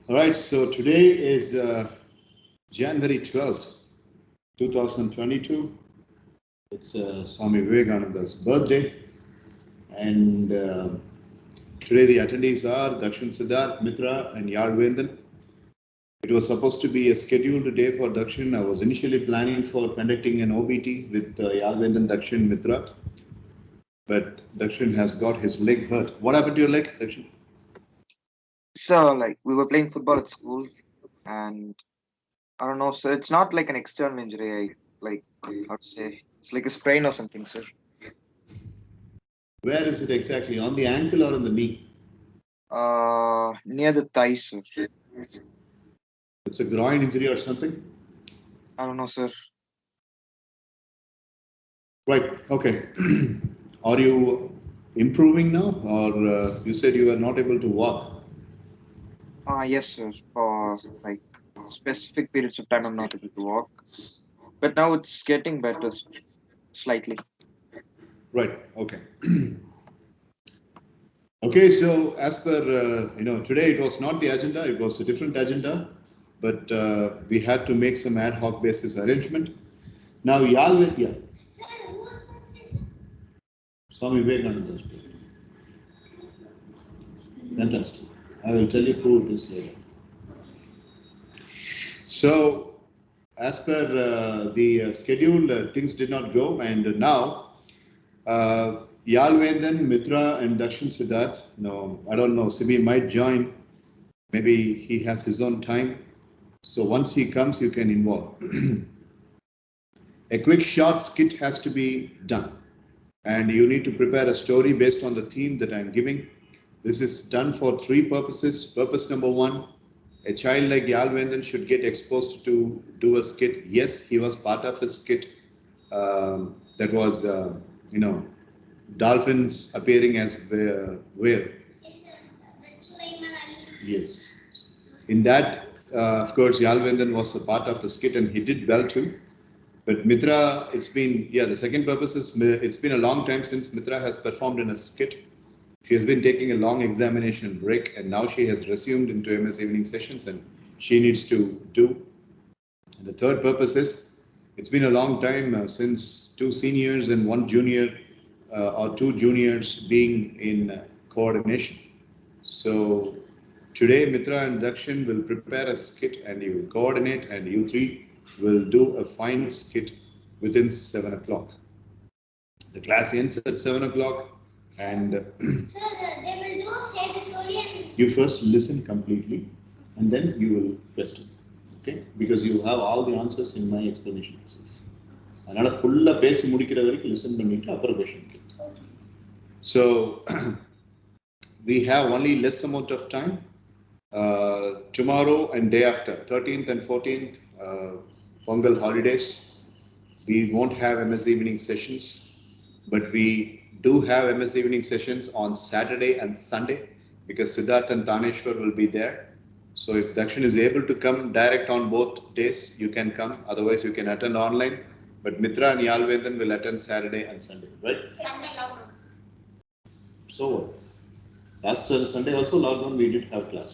All right, so today is January 12th, 2022. It's Swami Vivekananda's birthday, and today the attendees are Dakshin Siddharth, Mitra, and Yalvendan. It was supposed to be a scheduled day for Dakshin. I was initially planning for conducting an OBT with Yalvendan, Dakshin, Mitra, but Dakshin has got his leg hurt. What happened to your leg, Dakshin? So, we were playing football at school, and I don't know, sir. It's not like an external injury. How to say? It's like a sprain or something, sir. Where is it exactly? On the ankle or on the knee? Near the thigh, sir. It's a groin injury or something? I don't know, sir. Right, okay. Are you improving now, or you said you were not able to walk? Yes, sir. For specific periods of time, I'm not able to walk, but now it's getting better, sir. Slightly. Right, okay. Okay, so as per, today it was not the agenda, it was a different agenda, but we had to make some ad hoc basis arrangement. Now, Yalvet, yeah. Swami Vivekananda's birthday. Fantastic. I will tell you who it is later. So, as per the schedule, things did not go, and now Yalvendan, Mitra, and Dakshin Siddharth. No, I don't know. Sibi might join. Maybe he has his own time. So once he comes, you can involve. A quick short skit has to be done, and you need to prepare a story based on the theme that I'm giving. This is done for three purposes. Purpose number one, a child like Yalvendan should get exposed to do a skit. Yes, he was part of a skit that was, dolphins appearing as whale. Yes. In that, of course, Yalvendan was a part of the skit and he did well too. But Mitra, the second purpose is it's been a long time since Mitra has performed in a skit. She has been taking a long examination break and now she has resumed into MS evening sessions and she needs to do. And the third purpose is it's been a long time since two seniors and one junior or two juniors being in coordination. So today Mitra and Dakshin will prepare a skit and you will coordinate and you three will do a fine skit within 7 o'clock. The class ends at 7 o'clock and Sir, they will say the story and you first listen completely and then you will question. Okay? Because you have all the answers in my explanation itself. அதனால ஃபுல்லா பேசி முடிக்கிற வரைக்கும் listen பண்ணிட்டு அப்புறம் question கேட்கலாம். So we have only less amount of time. Tomorrow and day after, 13th and 14th, Pongal holidays, we won't have MS evening sessions, but we do have MS evening sessions on Saturday and Sunday because Siddharth and Taneshwar will be there. So if Dakshin is able to come direct on both days, you can come. Otherwise, you can attend online. But Mitra and Yalvendan will attend Saturday and Sunday, right? Sunday lockdown. So what? Last Sunday also lockdown, we did have class.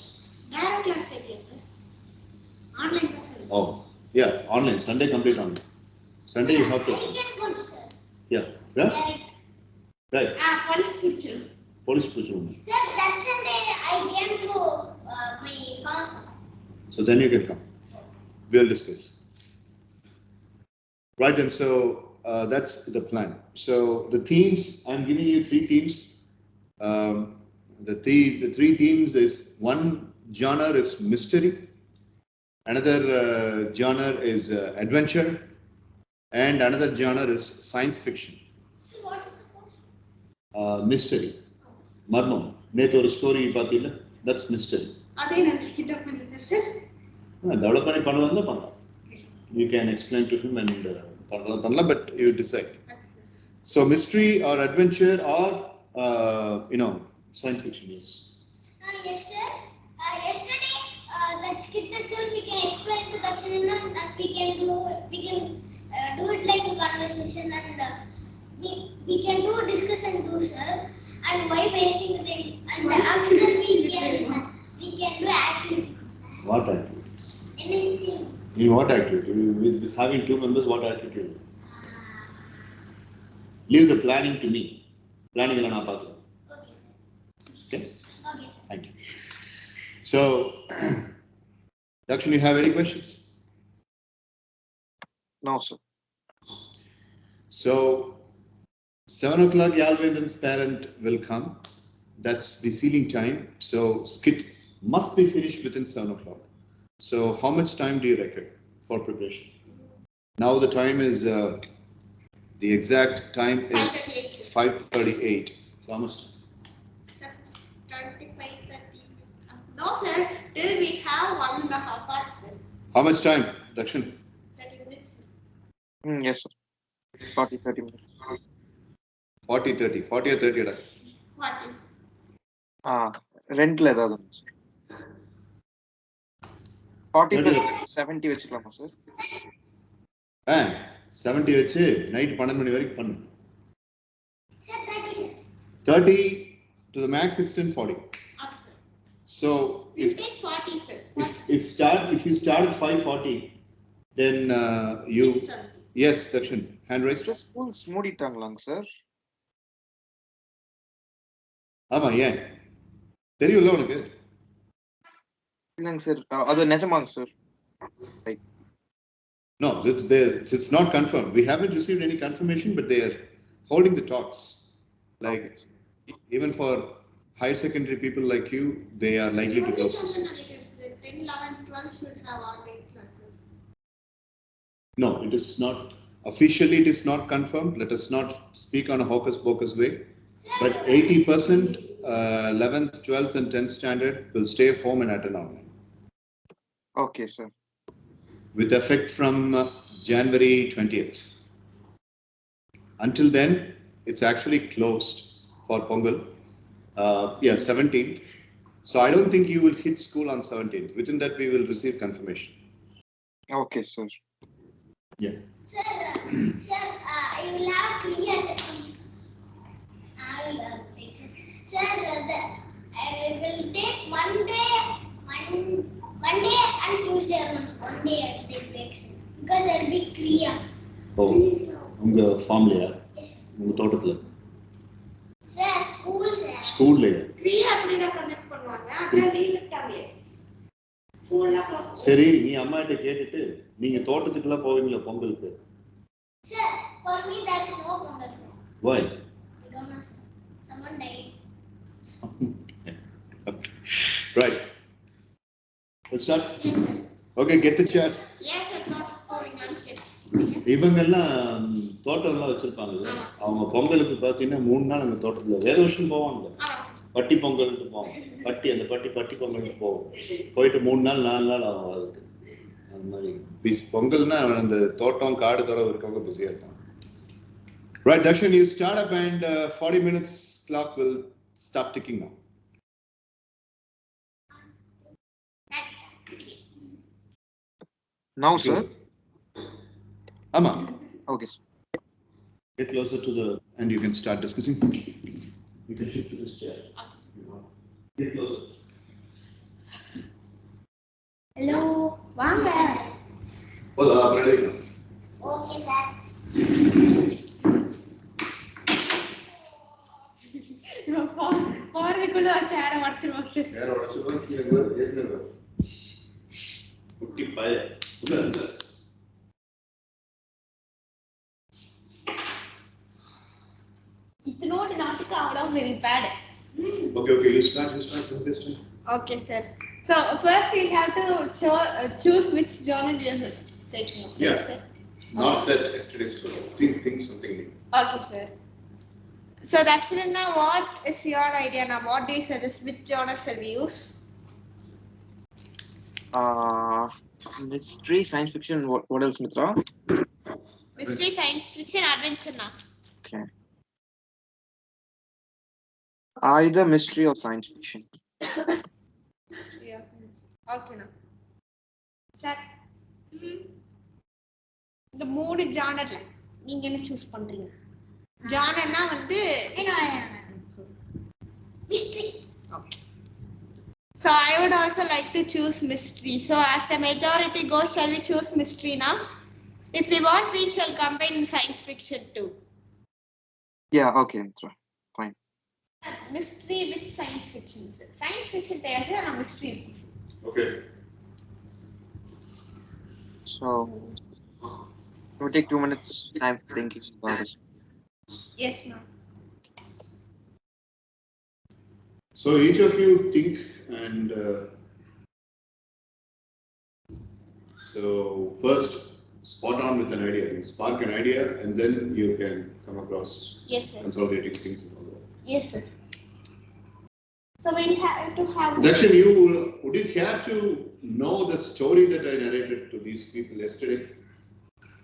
Direct class sir. Online class. Oh, yeah, online. Sunday complete online. Sunday sir, you have to. I can go to sir. Yeah. Yeah. Right. Police picture. Police picture. Sir, that Sunday I came to my house. So then you can come. We'll discuss. Right, and so that's the plan. So the themes, I'm giving you three themes. The three themes is one genre is mystery, another genre is adventure, and another genre is science fiction. So what is the question? Mystery. Marmam. Nethu or story pathilla. That's mystery. Adhe nan skip panniten sir. Develop panni pannuvanga pannalam. You can explain to him and but you decide. So mystery or adventure or science fiction. Yes. Yes sir. Yesterday that skit itself we can explain to Dakshin and we can do it like a conversation and we can do discussion too sir. And why wasting the time? And after that we can do activities. In what activity? With having two members, what activity? Leave the planning to me. Planning is not possible. Okay, sir. Okay? Okay, sir. Thank you. So, Dakshin, you have any questions? No, sir. So, 7 o'clock, Yalvendan's parent will come. That's the sealing time. So, skit must be finished within 7 o'clock. So, how much time do you reckon for preparation? Now the time is, the exact time is 5:38. So, how much? 25:30. No, sir. Till we have 1.5 hours, sir. How much time, Dakshin? 30 minutes. Yes, sir. 40-30 minutes. 40 or 30. 40. Rental ஏதாவது உண்டு sir. 40 30. plus 70 வச்சுக்கலாமா sir? 70 வச்சு night 12 மணி வரைக்கும் பண்ணு. Sir, 30, sir. 30 to the max extent 40. Okay, sir. So You said 40, sir. if you start at 5:40, then you 6:20. yes, Dakshin, hand raised. Schools மூடிட்டாங்களாங்க sir? ஆமா, ஏன் தெரியும்ல உனக்கு? இல்லைங்க சார், அது நிஜமாங்க sir? No, it's not confirmed. We haven't received any confirmation, but they are holding the talks. Like even for higher secondary people like you, they are likely to close the schools. 10, 11, 12 should have online classes. No, it is not officially. It is not confirmed. Let us not speak on a hocus pocus way. But 80%, 11th, 12th, and 10th standard will stay home and attend online. Okay, sir. With effect from January 20th. Until then, it's actually closed for Pongal. 17th. So I don't think you will hit school on 17th. Within that, we will receive confirmation. Okay, sir. Yeah. Sir, I will have 3 years. I will take, sir. Sir, I will take Monday and Tuesday once. One day I will take breaks because there will be Kriya. Oh, unga farm layer. Yes. Unga thotathula. Sir, school, sir. School layer. Kriya appadina conduct பண்ணுவாங்க. அத leave விட்டாங்க. ஸ்கூல்ல சரி, நீ அம்மா கிட்ட கேட்டுட்டு நீங்க தோட்டத்துக்குள்ள போவீங்களா பொங்கலுக்கு? Sir, for me there is no Pongal, sir. Why? I don't know, sir. Someone died. Right. Let's start. Okay, get the chairs. Yes, sir. Not going on here. இவங்கெல்லாம் தோட்டம்லாம் வச்சிருப்பாங்கல்ல, அவங்க பொங்கலுக்கு பார்த்தீங்கன்னா 3 நாள் அந்த தோட்டத்துல வேற வருஷம் போவாங்க. பட்டி பொங்கல்ட்டு போவோம். அந்த பட்டி பொங்கல்ட்டு போவோம். போயிட்டு 3 நாள் 4 நாள் ஆகும் அதுக்கு. அந்த மாதிரி பொங்கல்னா அந்த தோட்டம் காடு தோட்டம் இருக்கவங்க பிஸியா இருப்பாங்க. Right, Dakshin, you start up and 40 minutes clock will start ticking now. Now, sir? Amma. Okay, sir. Get closer to the and you can start discussing. You can shift to this chair. Get closer. Hello. Vanga. Hola, ready? Okay, sir. போறதுக்குள்ள சேர உடைச்சிருவோம் sir. சேர உடைச்சிருவோம். கீழே ஏசுங்க. குட்டி பய. உள்ள. இத்தனோடு நாட்டுக்கு அவ்வளவு very bad. Okay, you start this time. Okay, sir. So first we have to choose which genre we are taking. Yeah. Sir. Not that yesterday's story. Think something new. Okay, sir. So Dakshina, now what is your idea now? What do you suggest? Which genre shall we use? Mystery, science fiction. What else, Mitra? Mystery, science fiction, adventure now. Okay. Either mystery or science fiction. Okay, now. Sir, the mood genre நீங்க என்ன choose பண்றீங்க? ஜானர்னா வந்து mystery. Okay. So I would also like to choose mystery. So as a majority goes, shall we choose mystery now? If we want, we shall combine science fiction too. Yeah, okay, Mitra. Fine. Mystery with science fiction. Science fiction there are mystery. Okay. So we'll take 2 minutes time thinking about it. Yes, no. So each of you think and so first spot on with an idea. You spark an idea and then you can come across Yes, sir. consolidating things and all that. Yes, sir. So we have to have. Dakshin, would you care to know the story that I narrated to these people yesterday?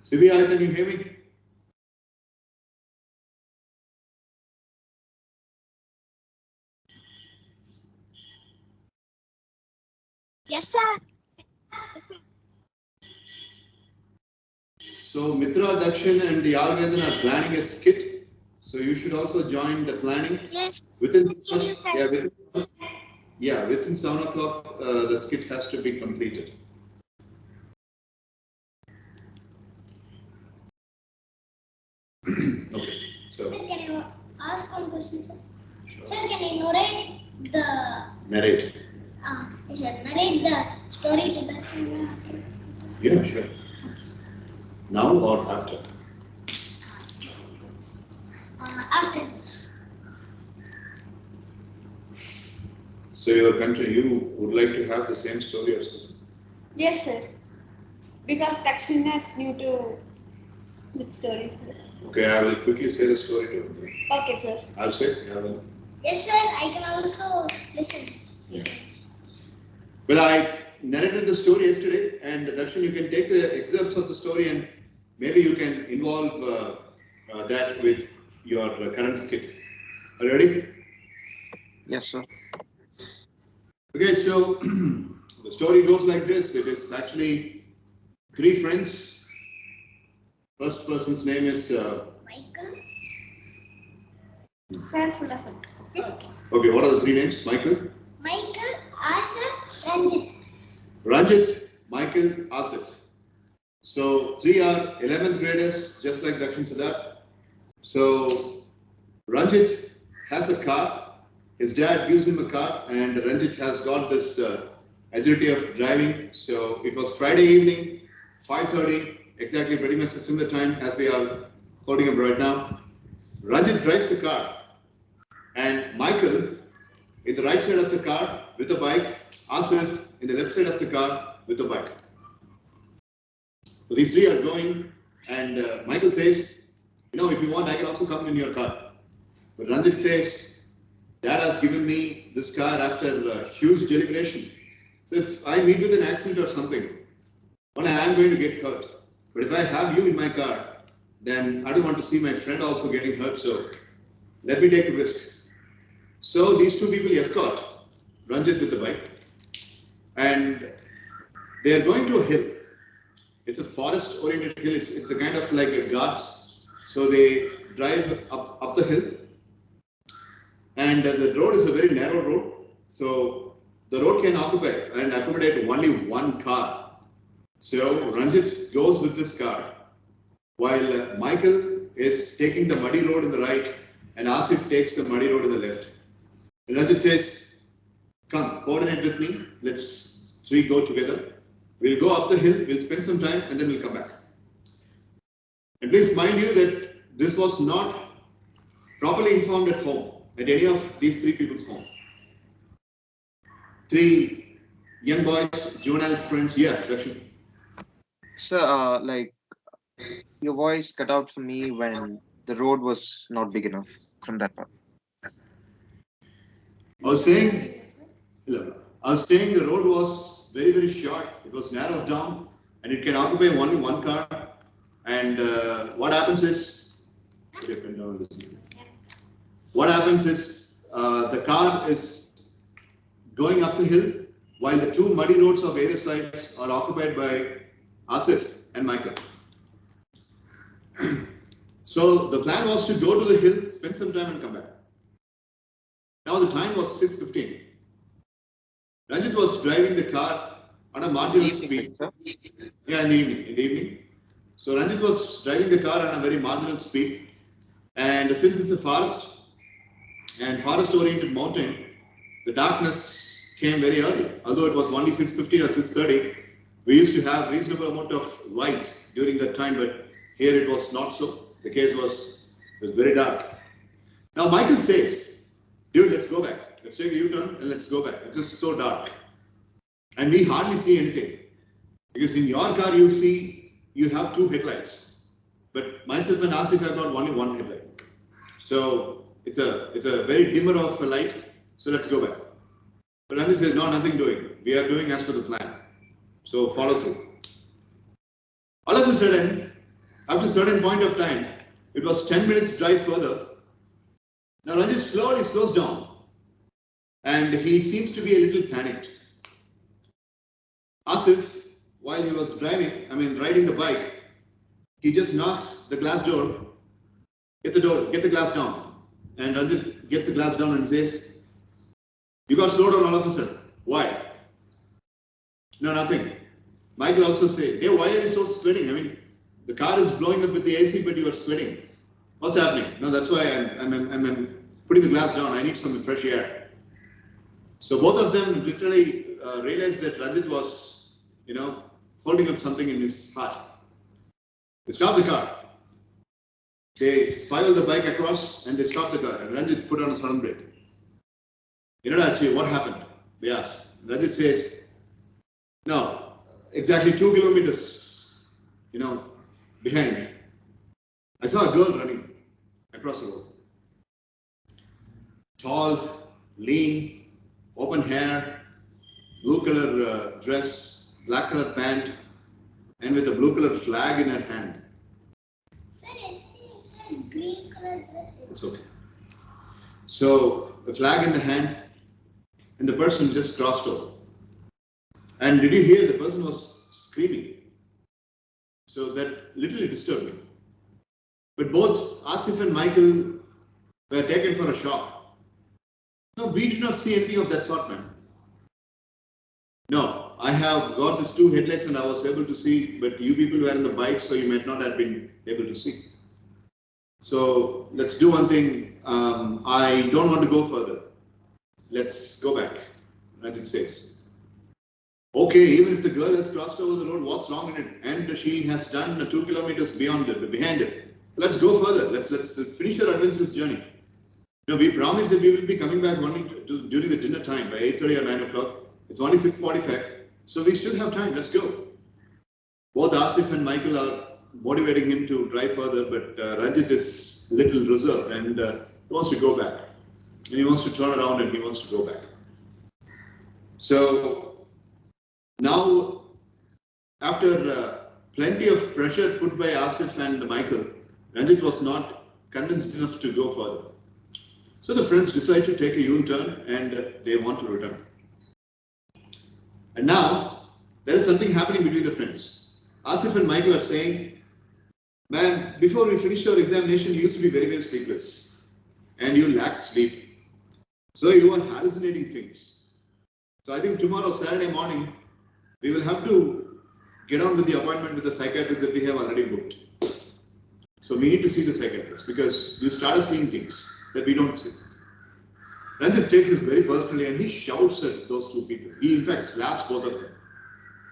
Sivya, can you hear me? Yes, sir. Yes, sir. So Mitra, Dakshin and Yalvendan are planning a skit. So you should also join the planning. Yes. Within within 7 o'clock, the skit has to be completed. Okay. So. Sir, can I ask one question, sir? Sure. Sir, can I narrate the narrate? Yes, sir. Narrate the story to the children. Yeah, sure. Now or after? After, sir. So your country, you would like to have the same story or something? Yes, sir. Because Dakshina is new to the stories. Okay, I will quickly say the story to him. Okay, sir. I'll say. Yeah, Yes, sir. I can also listen. yeah. Well, I narrated the story yesterday, and Darshan, you can take the excerpts of the story and maybe you can involve that with your current skit. Are you ready? Yes, sir. Okay, so the story goes like this. It is actually three friends. First person's name is Michael. Sir, full of okay, what are the three names? Michael, Asif, Ranjit. Ranjit, Michael, Asif. So three are 11th graders, just like Dakshin Siddharth. So Ranjit has a car. His dad gives him a car, and Ranjit has got this agility of driving. So it was Friday evening, 5:30, exactly pretty much a similar time as we are holding up right now. Ranjit drives the car, and Michael in the right side of the car with a bike, Asif in the left side of the car with a bike. So these three are going, and Michael says, if you want, I can also come in your car. But Ranjit says, Dad has given me this car after huge deliberation. So if I meet with an accident or something, well, I am going to get hurt. But if I have you in my car, then I don't want to see my friend also getting hurt. So let me take the risk. So these two people escort Ranjit with the bike, and they are going to a hill. It's a forest-oriented hill. It's a kind of like a ghats. So they drive up the hill, and the road is a very narrow road. So the road can occupy and accommodate only one car. So Ranjit goes with this car, while Michael is taking the muddy road in the right, and Asif takes the muddy road in the left. And Ranjit says, "Come, coordinate with me. Let's three go together. We'll go up the hill. We'll spend some time, and then we'll come back." And please mind you that this was not properly informed at home, at any of these three people's home. Three young boys, juvenile friends. Yeah, Dakshin. Sir, like your voice cut out for me when the road was not big enough from that part. I was saying the road was very, very short. It was narrowed down, and it can occupy only one car. And what happens is, the car is going up the hill, while the two muddy roads of either side are occupied by Asif and Michael. So the plan was to go to the hill, spend some time, and come back. Now the time was 6:15. Ranjit was driving the car on a marginal speed. Yeah, in the evening. So Ranjit was driving the car on a very marginal speed, and since it's a forest and forest-oriented mountain, the darkness came very early. Although it was only 6:50 or 6:30, we used to have reasonable amount of light during that time, but here it was not so. The case was very dark. Now Michael says, dude, let's go back. Let's take a U-turn and let's go back. It's just so dark. And we hardly see anything. Because in your car you have two headlights. But myself and Asif have got only one headlight. So it's a very dimmer of a light. So let's go back. But Ranjit says, no, nothing doing. We are doing as per the plan. So follow through. All of a sudden, after a certain point of time, it was 10 minutes drive further. Now Ranjit slowly slows down. And he seems to be a little panicked. Asif, while he was riding the bike, he just knocks the glass door. Get the glass down. And Ranjit gets the glass down and says, you got slowed down all of a sudden. Why? No, nothing. Michael also says, hey, why are you so sweating? The car is blowing up with the AC, but you are sweating. What's happening? No, that's why I'm putting the glass down. I need some fresh air. So both of them literally realized that Ranjit was, holding up something in his heart. They stopped the car. They spiraled the bike across and they stopped the car. And Ranjit put on a sudden brake. What happened? They asked. Ranjit says, no, exactly 2 kilometers, behind me. I saw a girl running across the road. Tall, lean, open hair, blue color dress, black color pant, and with a blue color flag in her hand. Sir, yesterday you said green color dress. It's okay. So the flag in the hand, and the person just crossed over. And did you hear the person was screaming? So that literally disturbed me. But both Asif and Michael were taken for a shock. No, we did not see anything of that sort, man. No, I have got these two headlights and I was able to see, but you people were in the bike, so you might not have been able to see. So let's do one thing. I don't want to go further. Let's go back, Ranjit says. Okay, even if the girl has crossed over the road, what's wrong in it? And she has done 2 kilometers behind it. Let's go further. Let's finish our adventurous journey. We promised that we will be coming back only during the dinner time by 8:30 or 9 o'clock. It's only 6:45, so we still have time. Let's go. Both Asif and Michael are motivating him to drive further, but Ranjit is little reserved and he wants to go back. And he wants to turn around and he wants to go back. So now, after plenty of pressure put by Asif and Michael, Ranjit was not convinced enough to go further. So the friends decide to take a U-turn and they want to return. And now, there is something happening between the friends. Asif and Michael are saying, man, before we finished our examination, you used to be very, very sleepless. And you lacked sleep. So you are hallucinating things. So I think tomorrow, Saturday morning, we will have to get on with the appointment with the psychiatrist that we have already booked. So we need to see the psychiatrist because we started seeing things that we don't see. Ranjit takes this very personally and he shouts at those two people. He in fact slaps both of them.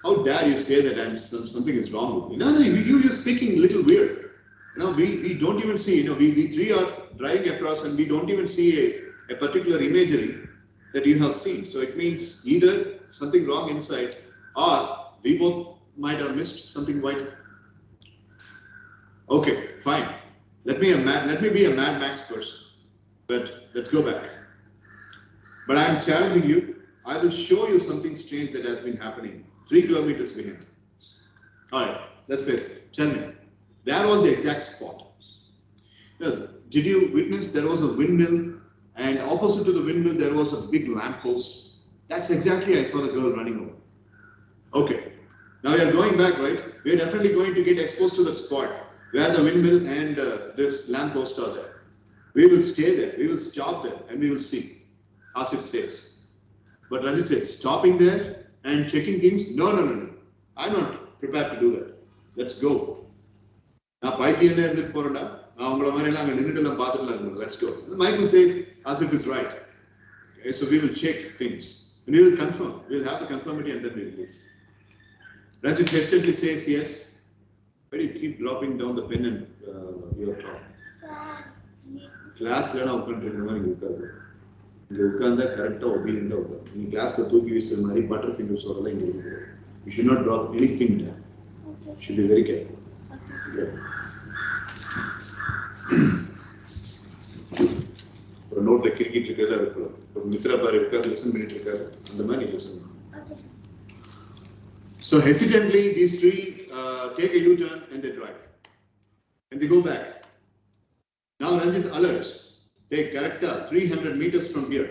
How dare you say that something is wrong with me? No, you're speaking a little weird. We don't even see, we three are driving across and we don't even see a particular imagery that you have seen. So it means either something wrong inside or we both might have missed something vital. Okay, fine. Let me be a Mad Max person. But let's go back. But I am challenging you. I will show you something strange that has been happening 3 kilometers behind. All right, let's face it. Tell me, where was the exact spot? Now, did you witness there was a windmill and opposite to the windmill there was a big lamppost? That's exactly I saw the girl running over. Okay, now we are going back, right? We are definitely going to get exposed to that spot where the windmill and this lamppost are there. We will stay there, we will stop there and we will see, Asif says. But Ranjit says, stopping there and checking things, no. I'm not prepared to do that. Let's go. Let's go. Michael says, as if it's right. Okay, so we will check things. And we will confirm. We'll have the conformity and then we will leave. Ranjit hesitantly says, yes. Why do you keep dropping down the pen and your talk? Class learn you should not drop anything down. You should be very careful. Okay. ஒரு நோட்ல கிரிக்கிட்டு இருக்கதா இருக்கலாம். ஒரு மித்ரா பாரு உட்கார்ந்து listen பண்ணிட்டு இருக்காரு. அந்த மாதிரி listen. So hesitantly these three take a U-turn and they drive. And they go back. Now Ranjit alerts. Take correct 300 meters from here.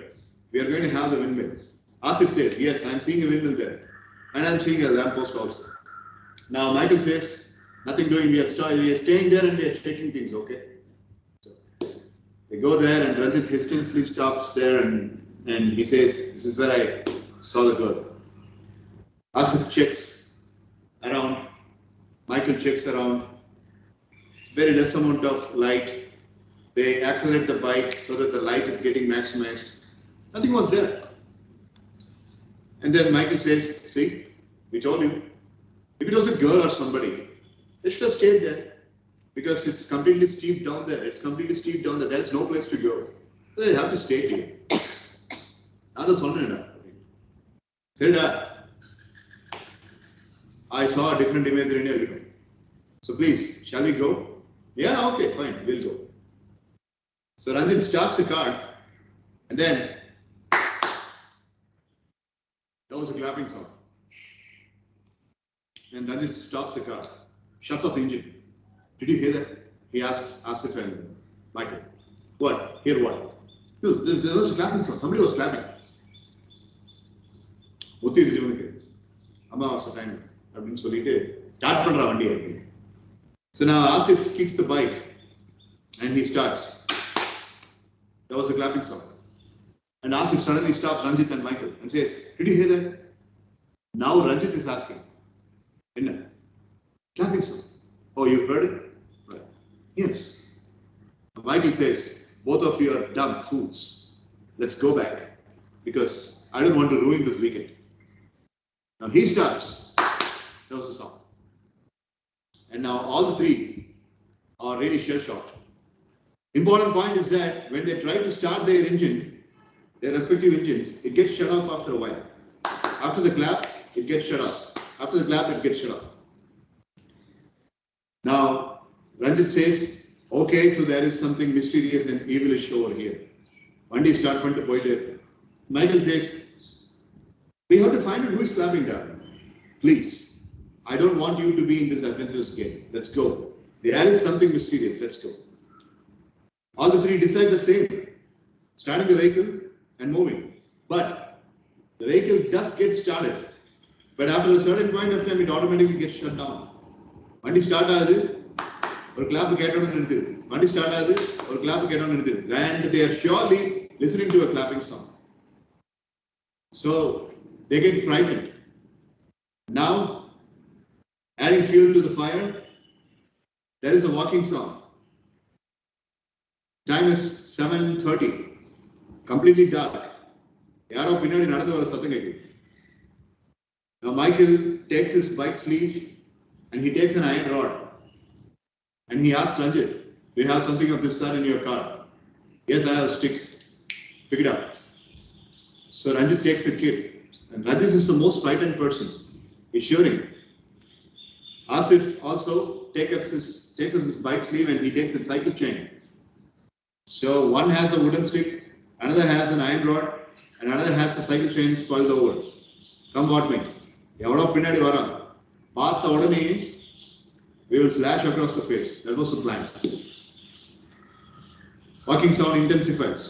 We are going to have the windmill. Asif says, yes, I am seeing a windmill there. And I am seeing a lamppost also. Now Michael says, nothing doing, we are staying there and we are checking things, okay? So they go there and Ranjit hesitantly stops there and he says, this is where I saw the girl. Asif checks around, Michael checks around, very less amount of light. They accelerate the bike so that the light is getting maximized. Nothing was there. And then Michael says, see, we told you, if it was a girl or somebody, they should have stayed there because it's completely steep down there. It's completely steep down there. There's no place to go. So they have to stay here. Now that's one. I saw a different image in your video. So please, shall we go? Yeah, okay, fine, we'll go. So Ranjit starts the car and then there was a clapping sound. And Ranjit stops the car, shuts off the engine. Did you hear that? He asks Asif and Michael. What? Hear what? No, there was a clapping sound. Somebody was clapping. Mutti is doing it. Amma was the time. I've been solitaire. Start pandra vandi. So now Asif kicks the bike and he starts. There was a clapping sound. And Asif suddenly stops Ranjit and Michael and says, did you hear that? Now Ranjit is asking, Inna, clapping sound. Oh, you heard it? Right. Yes. Michael says, both of you are dumb fools. Let's go back because I don't want to ruin this weekend. Now he starts. There was a sound. And now all the three are really shell-shocked. Important point is that when they try to start their engine, their respective engines, it gets shut off after a while. After the clap, it gets shut off. After the clap, it gets shut off. Now, Ranjit says, okay, so there is something mysterious and evilish over here. Vandi start to point it. Michael says, we have to find out who is clapping down. Please, I don't want you to be in this adventurous game. Let's go. There is something mysterious. Let's go. All the three decide the same. Starting the vehicle and moving. But the vehicle does get started. But after a certain point of time, it automatically gets shut down. Vandi start ஆகுது, ஒரு clap கேட்டோன்னு நிறுத்துது. Vandi start ஆகுது, ஒரு clap கேட்டோன்னு நிறுத்துது. And they are surely listening to a clapping sound. So they get frightened. Now, adding fuel to the fire, there is a walking sound. Time is 7:30. Completely dark. Yaro pinadi nadadhu varu satham kekku. Now Michael takes his bike sleeve and he takes an iron rod and he asks Ranjit, do you have something of this sort in your car? Yes, I have a stick. Pick it up. So Ranjit takes the kit and Ranjit is the most frightened person. He's shivering. Asif also takes up his bike sleeve and he takes a cycle chain. So one has a wooden stick, another has an iron rod, and another has a cycle chain swelled over. Come what may. Evado pinadi varam. Paatha odane we will slash across the face. That was the plan. Walking sound intensifies.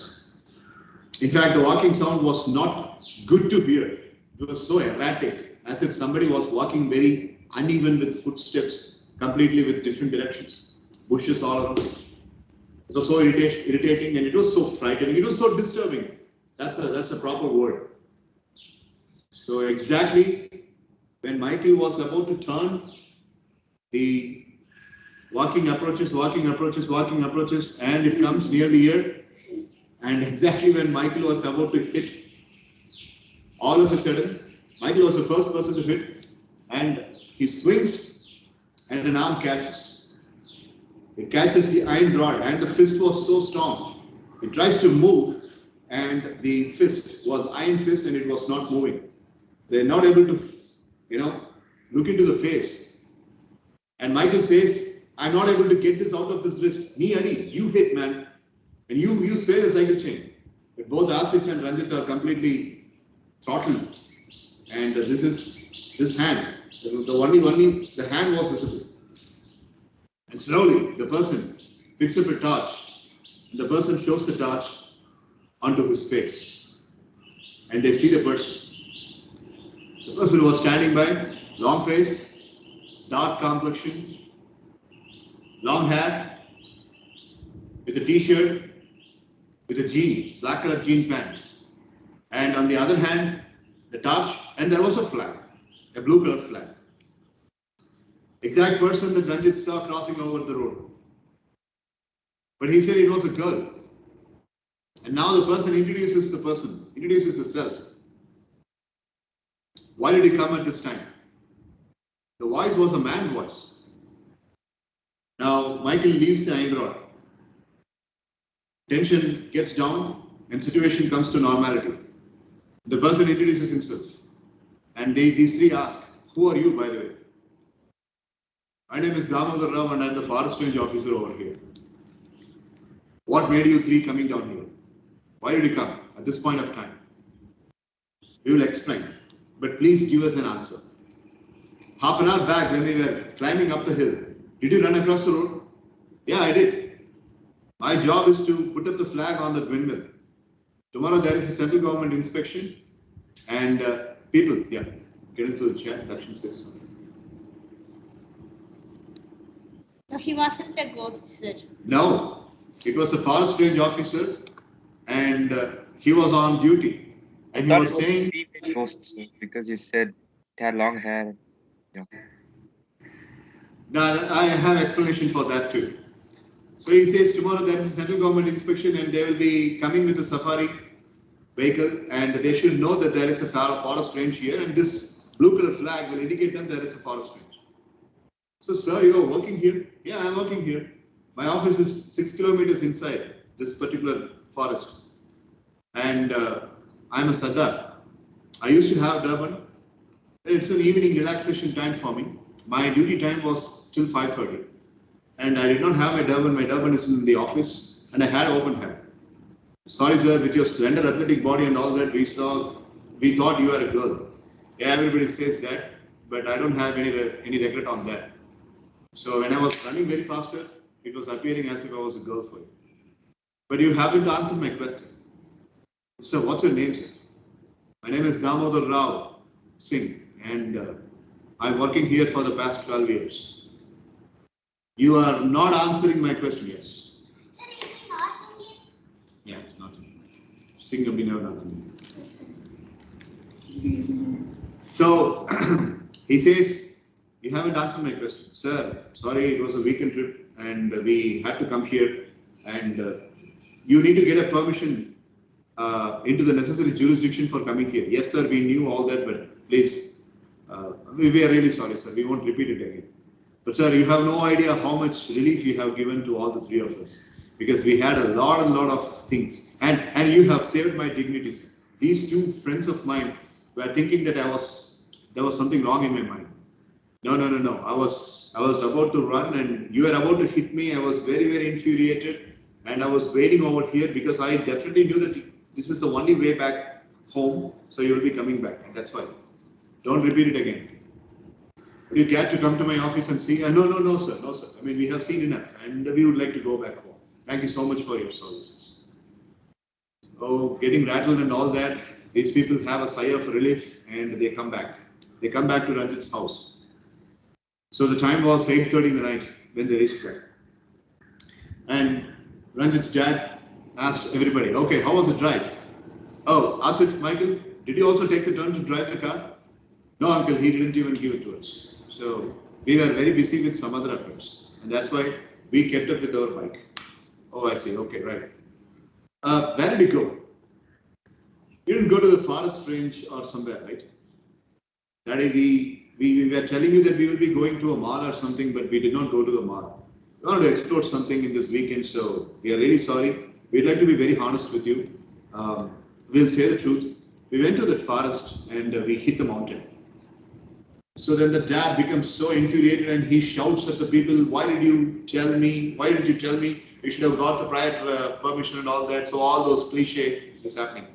In fact, the walking sound was not good to hear. It was so erratic, as if somebody was walking very uneven with footsteps, completely with different directions. Bushes all around. It was so irritating and it was so frightening. It was so disturbing. That's a proper word. So exactly when Michael was about to turn, the walking approaches, and it comes near the ear. And exactly when Michael was about to hit, all of a sudden, Michael was the first person to hit, and he swings, and an arm catches. It catches the iron rod, and the fist was so strong. It tries to move, and the fist was iron fist, and it was not moving. They're not able to, look into the face. And Michael says, I'm not able to get this out of this wrist. Knee Adi, you hit, man. And you sway the cycle chain. But both Asif and Ranjit are completely throttled. And this hand, the hand was visible. And slowly, the person picks up a torch. The person shows the torch onto his face. And they see the person. The person was standing by, long face, dark complexion, long hair, with a t-shirt, with a jean, black color jean pant. And on the other hand, the torch, and there was a flag, a blue color flag. Exact person that Ranjit saw crossing over the road. But he said it was a girl. And now the person introduces herself. Why did he come at this time? The voice was a man's voice. Now Michael leaves the iron rod. Tension gets down and situation comes to normality. The person introduces himself. And these three ask, who are you, by the way? My name is Damodar Rao and I'm the forest range officer over here. What made you three coming down here? Why did you come at this point of time? We will explain, but please give us an answer. Half an hour back when we were climbing up the hill, did you run across the road? Yeah, I did. My job is to put up the flag on that windmill. Tomorrow there is a central government inspection and people, get into the chat, that should say something. No, he wasn't a ghost, sir. No, it was a forest range officer and he was on duty. And he was saying... Ghosts, because you said it had long hair. No, I have explanation for that too. So he says tomorrow there is a central government inspection and they will be coming with a safari vehicle and they should know that there is a forest range here and this blue color flag will indicate them there is a forest range. So sir, you are working here? Yeah, I am working here. My office is 6 kilometers inside this particular forest. And I am a Sardar. I used to have turban. It's an evening relaxation time for me. My duty time was till 5:30. And I did not have my turban. My turban is in the office and I had open hair. Sorry sir, with your slender athletic body and all that, we thought you were a girl. Yeah, everybody says that, but I don't have any regret on that. So when I was running very faster, it was appearing as if I was a girl for you. But you haven't answered my question. So what's your name, sir? My name is Damodar Rao Singh and I'm working here for the past 12 years. You are not answering my question, yes. Sir, is he not Indian? Yeah, it's not Indian. Singh Abhinav not Indian. So he says, you haven't answered my question. Sir, sorry, it was a weekend trip and we had to come here and you need to get a permission into the necessary jurisdiction for coming here. Yes, sir, we knew all that, but please, we are really sorry, sir. We won't repeat it again. But sir, you have no idea how much relief you have given to all the three of us because we had a lot of things and you have saved my dignity, sir. These two friends of mine were thinking that there was something wrong in my mind. No. I was about to run and you were about to hit me. I was very infuriated and I was waiting over here because I definitely knew that this is the only way back home. So you will be coming back and that's why. Don't repeat it again. Would you care to come to my office and see? No, sir. I mean, we have seen enough and we would like to go back home. Thank you so much for your services. Oh, getting rattled and all that. These people have a sigh of relief and they come back. They come back to Ranjit's house. So the time was 8:30 in the night when they reached back. And Ranjit's dad asked everybody, okay, how was the drive? Oh, Asif, Michael, did you also take the turn to drive the car? No, uncle, he didn't even give it to us. So we were very busy with some other affairs, and that's why we kept up with our bike. Oh, I see. Okay, right. Where did you go? You didn't go to the forest range or somewhere, right? Daddy, we were telling you that we will be going to a mall or something, but we did not go to the mall. We wanted to explore something in this weekend, so we are really sorry. We'd like to be very honest with you. We'll say the truth. We went to that forest and we hit the mountain. So then the dad becomes so infuriated and he shouts at the people, why did you tell me? Why did you tell me? You should have got the prior permission and all that. So all those cliche is happening.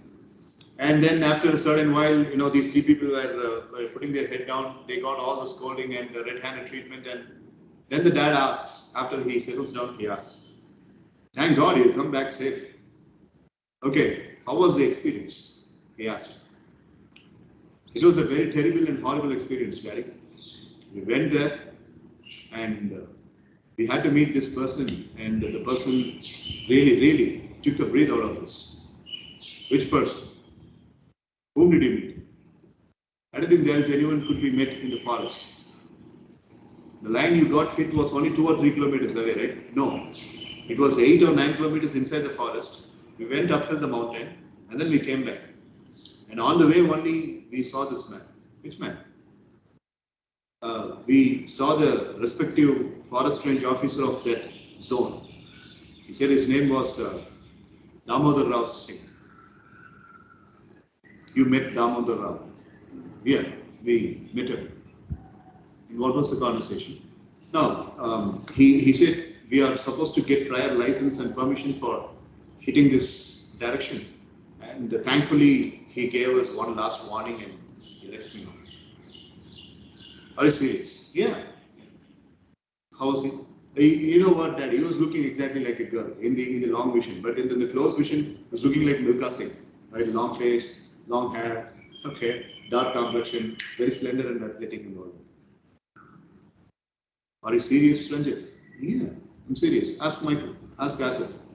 And then after a certain while, you know, these three people were putting their head down. They got all the scolding and the red-handed treatment. And then the dad asks, after he settles down, he asks, thank God you come back safe. Okay, how was the experience? He asked. It was a very terrible and horrible experience, Daddy. We went there and we had to meet this person, and the person really took the breath out of us. Which person? Whom did you meet? I don't think there is anyone could be met in the forest. The line you got hit was only 2 or 3 kilometers away, right? No. It was 8 or 9 kilometers inside the forest. We went up to the mountain and then we came back. And on the way only we saw this man. Which man? We saw the respective forest range officer of that zone. He said his name was Damodar Rao Singh. You met Damodar Rao? Yeah, we met him. And what was the conversation? No, he said we are supposed to get prior license and permission for hitting this direction. And thankfully, he gave us one last warning and he left me. Are you serious? Yeah. How was he? You know what, Dad? He was looking exactly like a girl in the long vision, but in the close vision, he was looking like Milka Singh, right? Long face, long hair, okay, dark complexion, very slender and athletic and all. Are you serious, Ranjit? Yeah, I'm serious. Ask Michael. Ask Asif.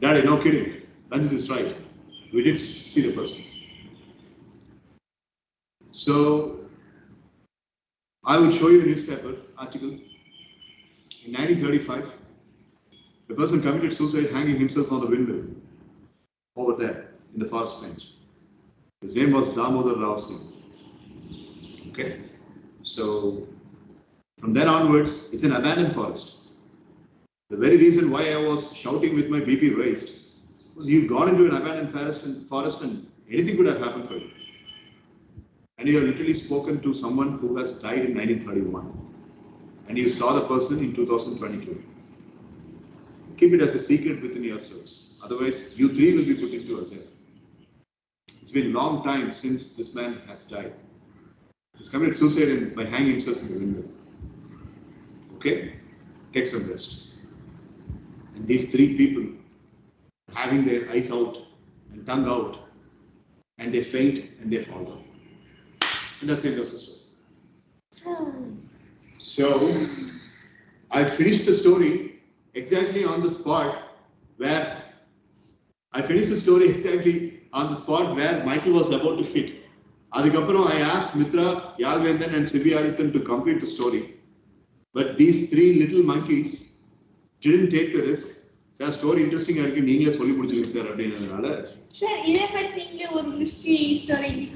Daddy, no kidding. Ranjit is right. We did see the person. So I would show you a newspaper article. In 1935, the person committed suicide hanging himself on the windmill over there in the forest range. His name was Damodar Rao Singh. Okay, so from then onwards, it's an abandoned forest. The very reason why I was shouting with my BP raised was you got into an abandoned forest and anything could have happened for you. And you have literally spoken to someone who has died in 1931. And you saw the person in 2022. Keep it as a secret within yourselves. Otherwise, you three will be put into a jail. It's been a long time since this man has died. He's committed suicide by hanging himself in the window. Okay? Take some rest. And these three people having their eyes out and tongue out, and they faint and they fall down. And that's the end of the story. So, I finished the story exactly on the spot where Michael was about to hit. Adhikapuram, I asked Mitra, Yalvendan and Sibi Adityan to complete the story. But these three little monkeys didn't take the risk. Sir, story interesting. Sir, this mystery story.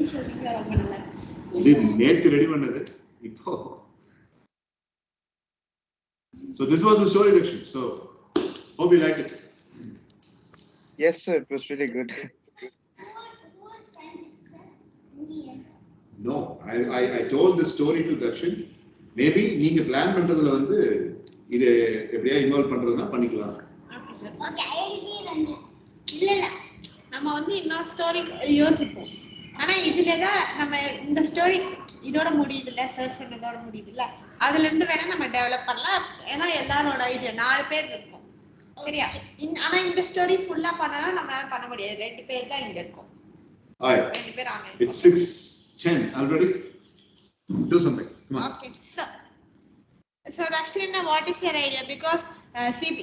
So this was the story section. So hope you liked it. Yes, sir. It was really good. No, I told the story to Dakshin. Maybe நீங்க plan பண்றதுல வந்து இதை எப்படியா involve பண்றதுனா பண்ணிக்கலாம். Okay sir. Okay, I will be Ranjith. இல்ல நம்ம வந்து இன்னொரு ஸ்டோரி யோசிப்போம். ஆனா இதுல தான் நம்ம இந்த ஸ்டோரி இதோட முடியுது இல்ல, சார் சொன்னதோட முடியுது இல்ல, அதுல இருந்து வேணா நம்ம டெவலப் பண்ணலாம். ஏன்னா எல்லாரோட ஐடியா 4 பேர் இருக்கும். சரியா? ஆனா இந்த ஸ்டோரி ஃபுல்லா பண்ணனா நம்மளால பண்ண முடியாது. 2 பேர் தான் இங்க இருக்கோம். Alright. 2 பேர் ஆங்க. It's 6:10 already. Do something. Come on. Okay, so Dakshinna, what is your idea? Because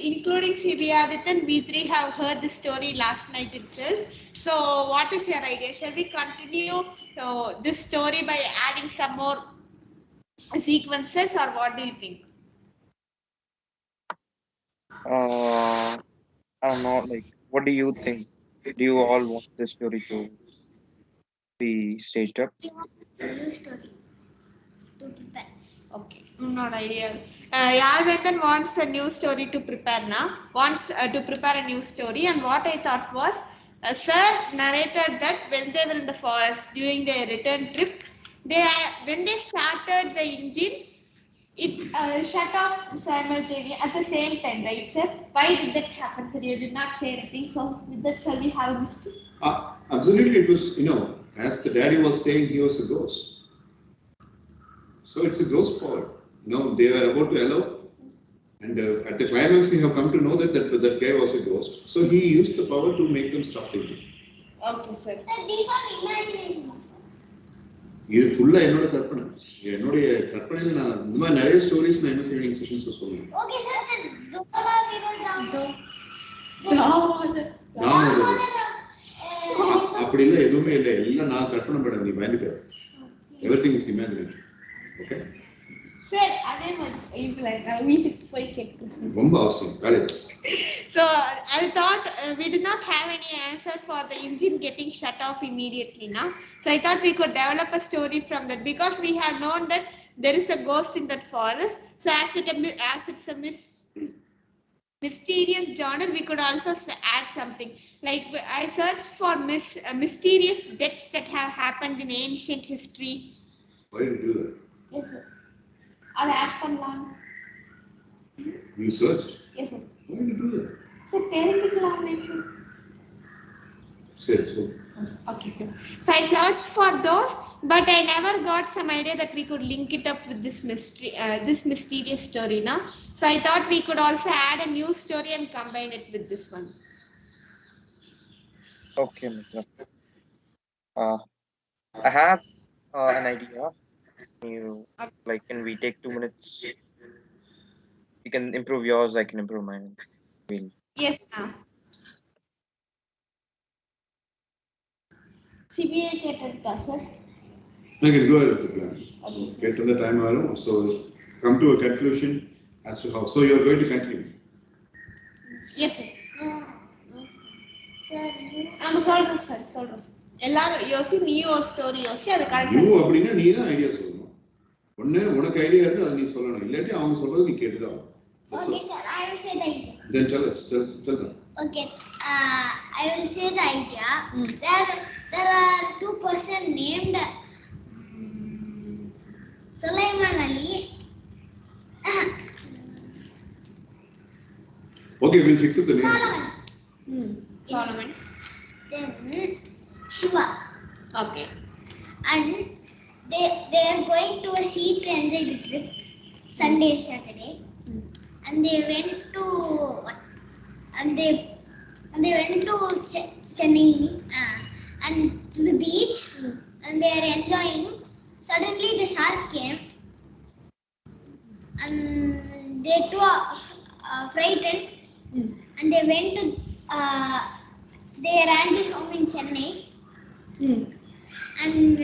including CB Adityan, we three have heard the story last night itself. So what is your idea? Shall we continue this story by adding some more sequences, or what do you think? I don't know. Like, what do you think? Do you all want this story to be staged up? New story to prepare. Okay, not ideal. Yalvendan wants a new story to prepare now. Wants to prepare a new story, and what I thought was, sir narrated that when they were in the forest during their return trip, when they started the engine, it shut off simultaneously at the same time, right, sir? Why did that happen, sir? You did not say anything. So with that, shall we have a mystery? Absolutely, it was, as the daddy was saying, he was a ghost. So it's a ghost power. They were about to allow, and at the climax, we have come to know that guy was a ghost. So he used the power to make them stop thinking. Okay, sir. Sir, these are imaginations. இது ஃபுல்லா என்னோட கற்பனை. என்னுடைய கற்பனையில நான் இந்த மாதிரி நிறைய ஸ்டோரிஸ் நான் எம்எஸ் ஈவினிங் செஷன்ஸ்ல சொல்லுவேன். Okay, sir. Then Dora will down. அப்படி இல்லை, எதுவுமே இல்லை, எல்லாம் நான் கற்பனை பண்ண, நீ பயந்துக்க. Everything is imagination. Okay sir, அதே மாதிரி வீட்டுக்கு போய் கேட்க ரொம்ப அவசியம் வேலை. So I thought we did not have any answer for the engine getting shut off immediately now. So I thought we could develop a story from that, because we have known that there is a ghost in that forest. So as it's a mysterious genre, we could also add something like, I searched for mysterious deaths that have happened in ancient history. Why did you do that? Yes, sir. I'll add பண்ணலாம். You searched? Yes, sir. Why did you do that? Sir, தெரிஞ்சுக்கலாம் நினைக்கிறேன். Sure, so. Okay, sir. So I searched for those, but I never got some idea that we could link it up with this mystery, this mysterious story, now. So I thought we could also add a new story and combine it with this one. Okay, Mitra. I have an idea. Can we take 2 minutes? You can improve yours, I can improve mine. Yes, now. CBA கேட்டா sir. I can go ahead with the plan. Okay. Get to the time arrow. So come to a conclusion as to how. So you are going to continue. Yes, sir. Sir, I'm சொல்றேன். எல்லாரும் யோசி, நீ ஒரு story யோசி, அது correct. You அப்படினா நீ தான் ஐடியா சொல்லணும். உனக்கு ஐடியா இருந்து அதை நீ சொல்லணும். இல்லாட்டி அவங்க சொல்றது நீ கேட்டுதான். Okay, sir. I will say the idea. Then tell them. Okay. I will say the idea. There are two persons named Sulaiman Ali. Okay, we'll fix it the name. Solomon. Then Shiva. Okay. And they are going to a sea to enjoy the trip. Sunday, Saturday. And they went to Chennai and to the beach, and they are enjoying. Suddenly the shark came, and they too are frightened, and they went to their auntie's home in Chennai, and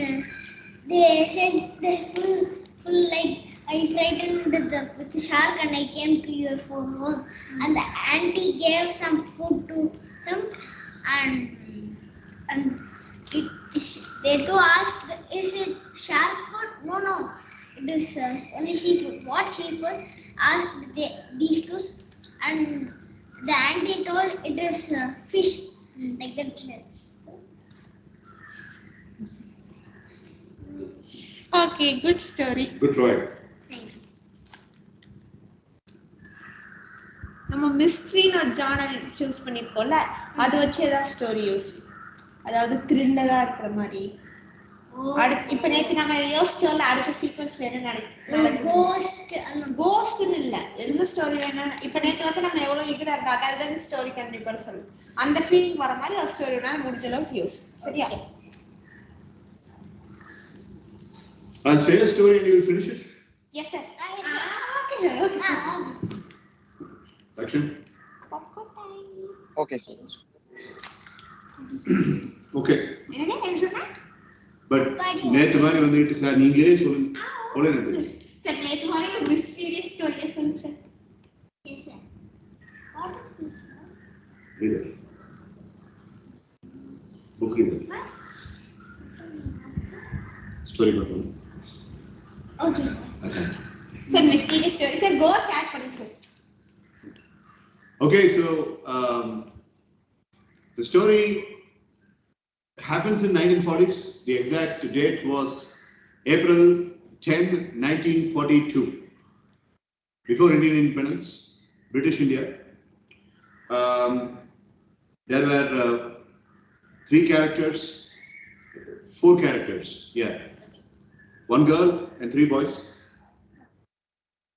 they said they full like, I frightened with the shark and I came to your home, and the auntie gave some food to him, and they too asked, is it shark food? No, it is only seafood. What seafood? Asked these two, and the auntie told it is fish, like that. Okay, good story. Good try. நம்ம மிஸ்ட்ரின்னு ஒரு genre choose பண்ணிருக்கோம்ல, அது வச்சு ஏதாவது story யோசி, அதாவது த்ரில்லரா இருக்கிற மாதிரி. இப்ப நேத்து நம்ம யோசிச்சோம்ல, அடுத்த சீக்வன்ஸ்ல என்ன நடக்கும், கோஸ்ட்னு இல்ல, எந்த ஸ்டோரி வேணா. இப்ப நேத்து வந்து நம்ம எவ்வளவு ஈகரா இருந்தா அதாவது ஸ்டோரி கண்டிப்பா சொல்லு, அந்த ஃபீலிங் வர மாதிரி ஒரு ஸ்டோரி வேணா முடிஞ்ச அளவுக்கு யோசி, சரியா? I'll say a story and you will finish it. Yes, sir. Okay, sir. Action. Okay, sir. Okay. என்னங்க என்ன சொன்னா But நேத்து மாதிரி வந்துட்டு சார் நீங்களே சொல்லுங்க. சொல்லுங்க. சார் நேத்து மாதிரி ஒரு மிஸ்டீரியஸ் ஸ்டோரி சொல்லுங்க sir. Yes, sir. What is this? Reader. Book reader. What? Story book. Okay, sir. Okay. Sir, mysterious story. Sir, go start பண்ணுங்க sir. Okay, so the story happens in 1940s. The exact date was April 10, 1942. Before Indian independence, British India. There were 4 characters. Yeah, 1 girl and 3 boys.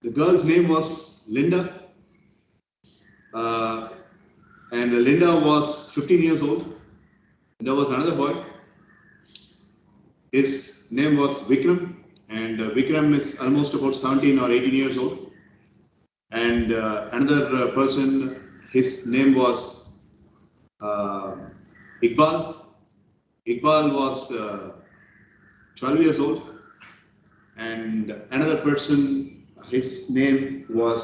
The girl's name was Linda. And Linda was 15 years old. There was another boy. His name was Vikram, and Vikram is almost about 17 or 18 years old. And another person, his name was Iqbal. Iqbal was 12 years old. And another person, his name was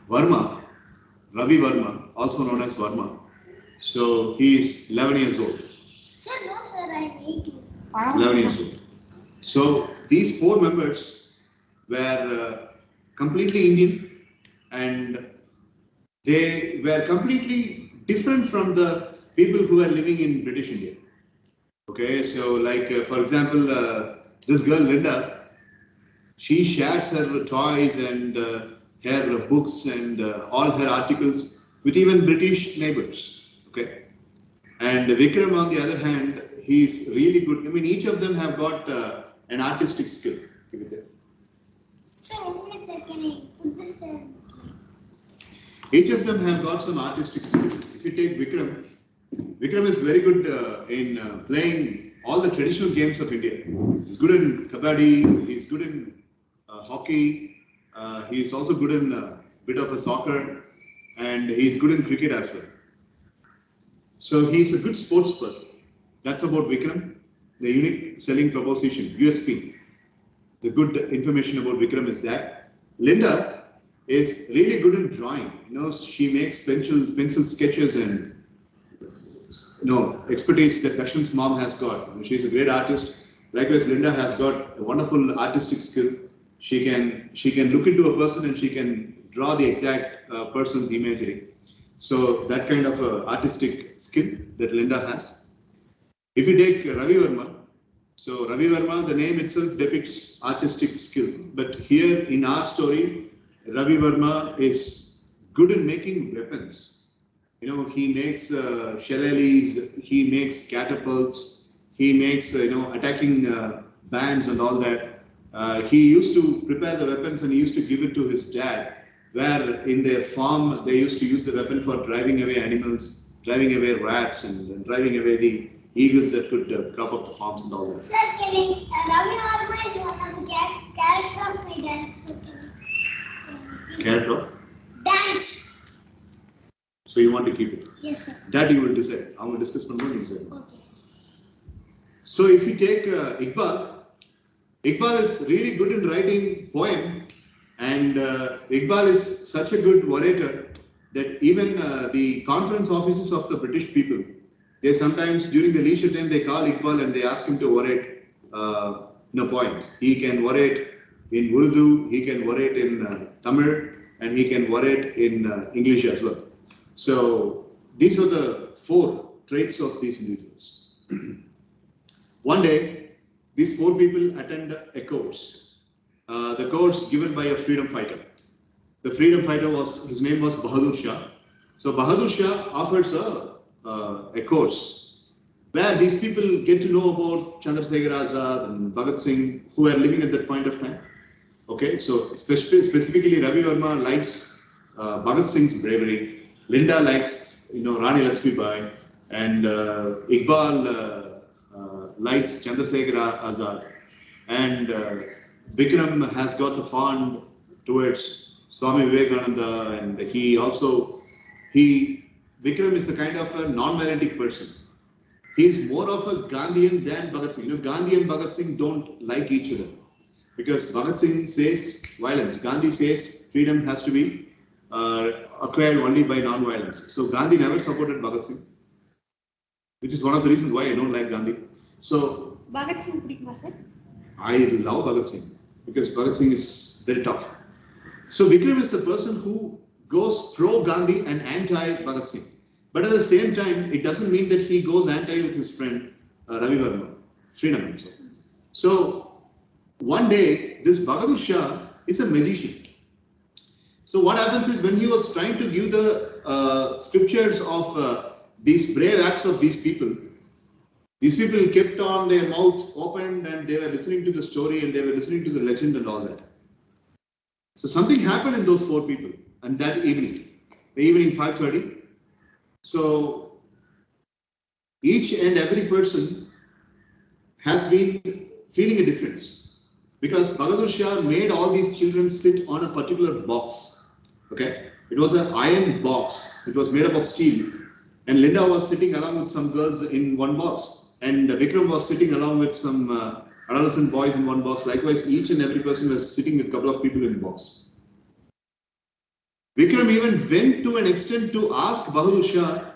Varma. Ravi Varma, also known as Varma. So he is 11 years old. Sir, no, sir, I'm 8 years old. 11 years old. So these 4 members were completely Indian, and they were completely different from the people who were living in British India. Okay, so like for example, this girl Linda, she shares her toys and her books and all her articles with even British neighbors. Okay, and Vikram, on the other hand, he's really good. I mean, each of them have got an artistic skill. Give it there. Sir, 1 minute, sir, can I put this there? Each of them have got some artistic skill. If you take Vikram, Vikram is very good in playing all the traditional games of India. He's good in kabaddi. He's good in hockey. He is also good in a bit of a soccer, and he's good in cricket as well. So he's a good sports person. That's about Vikram. The unique selling proposition, USP. The good information about Vikram is that Linda is really good in drawing. You know, she makes pencil sketches and expertise that Dakshin's mom has got. She's a great artist. Likewise, Linda has got a wonderful artistic skill. She can look into a person and she can draw the exact person's imagery. So that kind of artistic skill that Linda has. If you take Ravi Varma, so Ravi Varma, the name itself depicts artistic skill. But here in our story, Ravi Varma is good in making weapons. You know, he makes shillelaghs, he makes catapults, he makes attacking bands and all that. He used to prepare the weapons and he used to give it to his dad, where in their farm they used to use the weapon for driving away animals, driving away rats, and driving away the eagles that could crop up the farms and all that. Sir, can I? Ravi Varma is one of the character of my dance. So Character of? Dance. So you want to keep it? Yes, sir. That you will decide. I will discuss one more thing. Okay, sir. So if you take Iqbal, Iqbal is really good in writing poem, and Iqbal is such a good orator that even the conference offices of the British people, they sometimes during the leisure time they call Iqbal and they ask him to orate poems. He can orate in Urdu, he can orate in Tamil, and he can orate in English as well. So these are the 4 traits of these individuals. One day, these 4 people attend a course. The course given by a freedom fighter. The freedom fighter his name was Bahadur Shah. So Bahadur Shah offers a course where these people get to know about Chandrasekhar Azad and Bhagat Singh, who were living at that point of time. Okay, so specifically Ravi Varma likes Bhagat Singh's bravery. Linda likes Rani Lakshmi Bai, and Iqbal likes Chandrasekhar Azad, and Vikram has got the fond towards Swami Vivekananda, and Vikram is a kind of a non-violent person. He is more of a Gandhian than Bhagat Singh. Gandhi and Bhagat Singh don't like each other because Bhagat Singh says violence. Gandhi says freedom has to be acquired only by non-violence. So Gandhi never supported Bhagat Singh, which is one of the reasons why I don't like Gandhi. So Bhagat Singh pidikuma sir? I love Bhagat Singh because Bhagat Singh is very tough. So Vikram is the person who goes pro-Gandhi and anti-Bhagat Singh. But at the same time, it doesn't mean that he goes anti with his friend Ravi Varma, Freedom. So one day, this Bahadur Shah is a magician. So what happens is when he was trying to give the scriptures of these brave acts of these people kept on their mouth opened and they were listening to the story and they were listening to the legend and all that. So something happened in those 4 people and that evening, the evening 5:30. So each and every person has been feeling a difference because Bahadur Shah made all these children sit on a particular box. Okay, it was an iron box. It was made up of steel, and Linda was sitting along with some girls in one box, and Vikram was sitting along with some adolescent boys in one box. Likewise, each and every person was sitting with a couple of people in the box. Vikram even went to an extent to ask Bahadur Shah,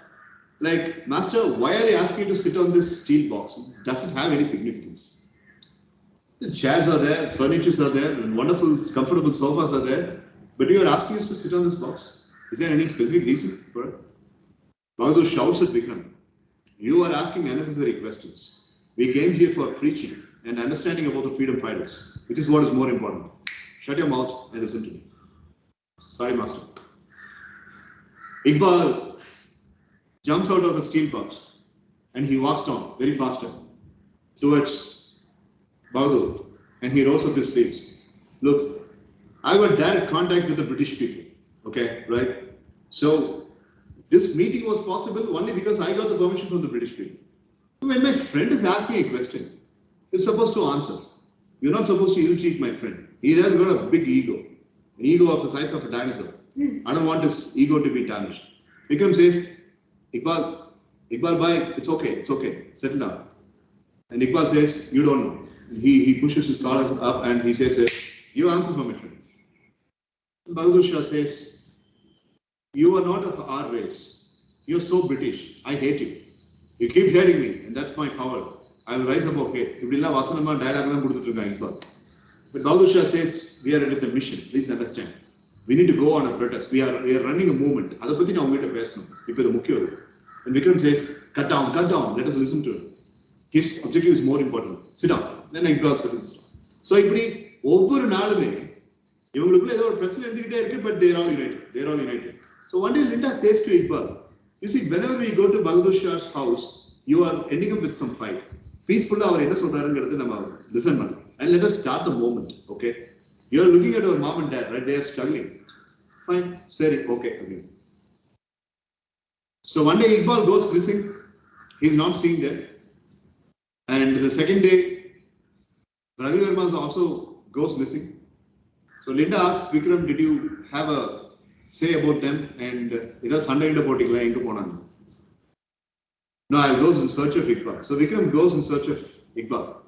like, Master, why are you asking me to sit on this steel box? Does it have any significance? The chairs are there, furnitures are there, and wonderful, comfortable sofas are there, but you are asking us to sit on this box. Is there any specific reason for it? Bahadur shouts at Vikram, you are asking unnecessary questions. We came here for preaching and understanding about the freedom fighters, which is what is more important. Shut your mouth and listen to me. Sorry, Master. Iqbal jumps out of the steel box and he walks down very faster towards Bahadur and he rose up his sleeves. Look, I got direct contact with the British people. Okay, right? So this meeting was possible only because I got the permission from the British people. When my friend is asking a question, he's supposed to answer. You're not supposed to ill-treat my friend. He has got a big ego, an ego of the size of a dinosaur. I don't want his ego to be tarnished. Vikram says, Iqbal, bhai, it's okay, settle down. And Iqbal says, you don't know. He pushes his collar up and he says, you answer for my friend. Bahadur Shah says, you are not of our race. You're so British. I hate you. You keep hating me, and that's my power. I will rise above hate. But Bahadur Shah says, we are at the mission. Please understand. We need to go on a protest. We are running a movement. And Vikram says, cut down, let us listen to him. His objective is more important. Sit down. Then Iqbal settles down. So over an hour, but they are all united. So one day Linda says to Iqbal, you see, whenever we go to Bahadur Shah's house, you are ending up with some fight. Peacefully, listen, and let us start the moment, okay? You are looking at our mom and dad, right? They are struggling. Fine, sorry, okay. So one day Iqbal goes missing. He's not seen there. And the second day, Ravi Varma also goes missing. So Linda asks Vikram, did you have a say about them? And no, I'll go in search of Iqbal. So Vikram goes in search of Iqbal.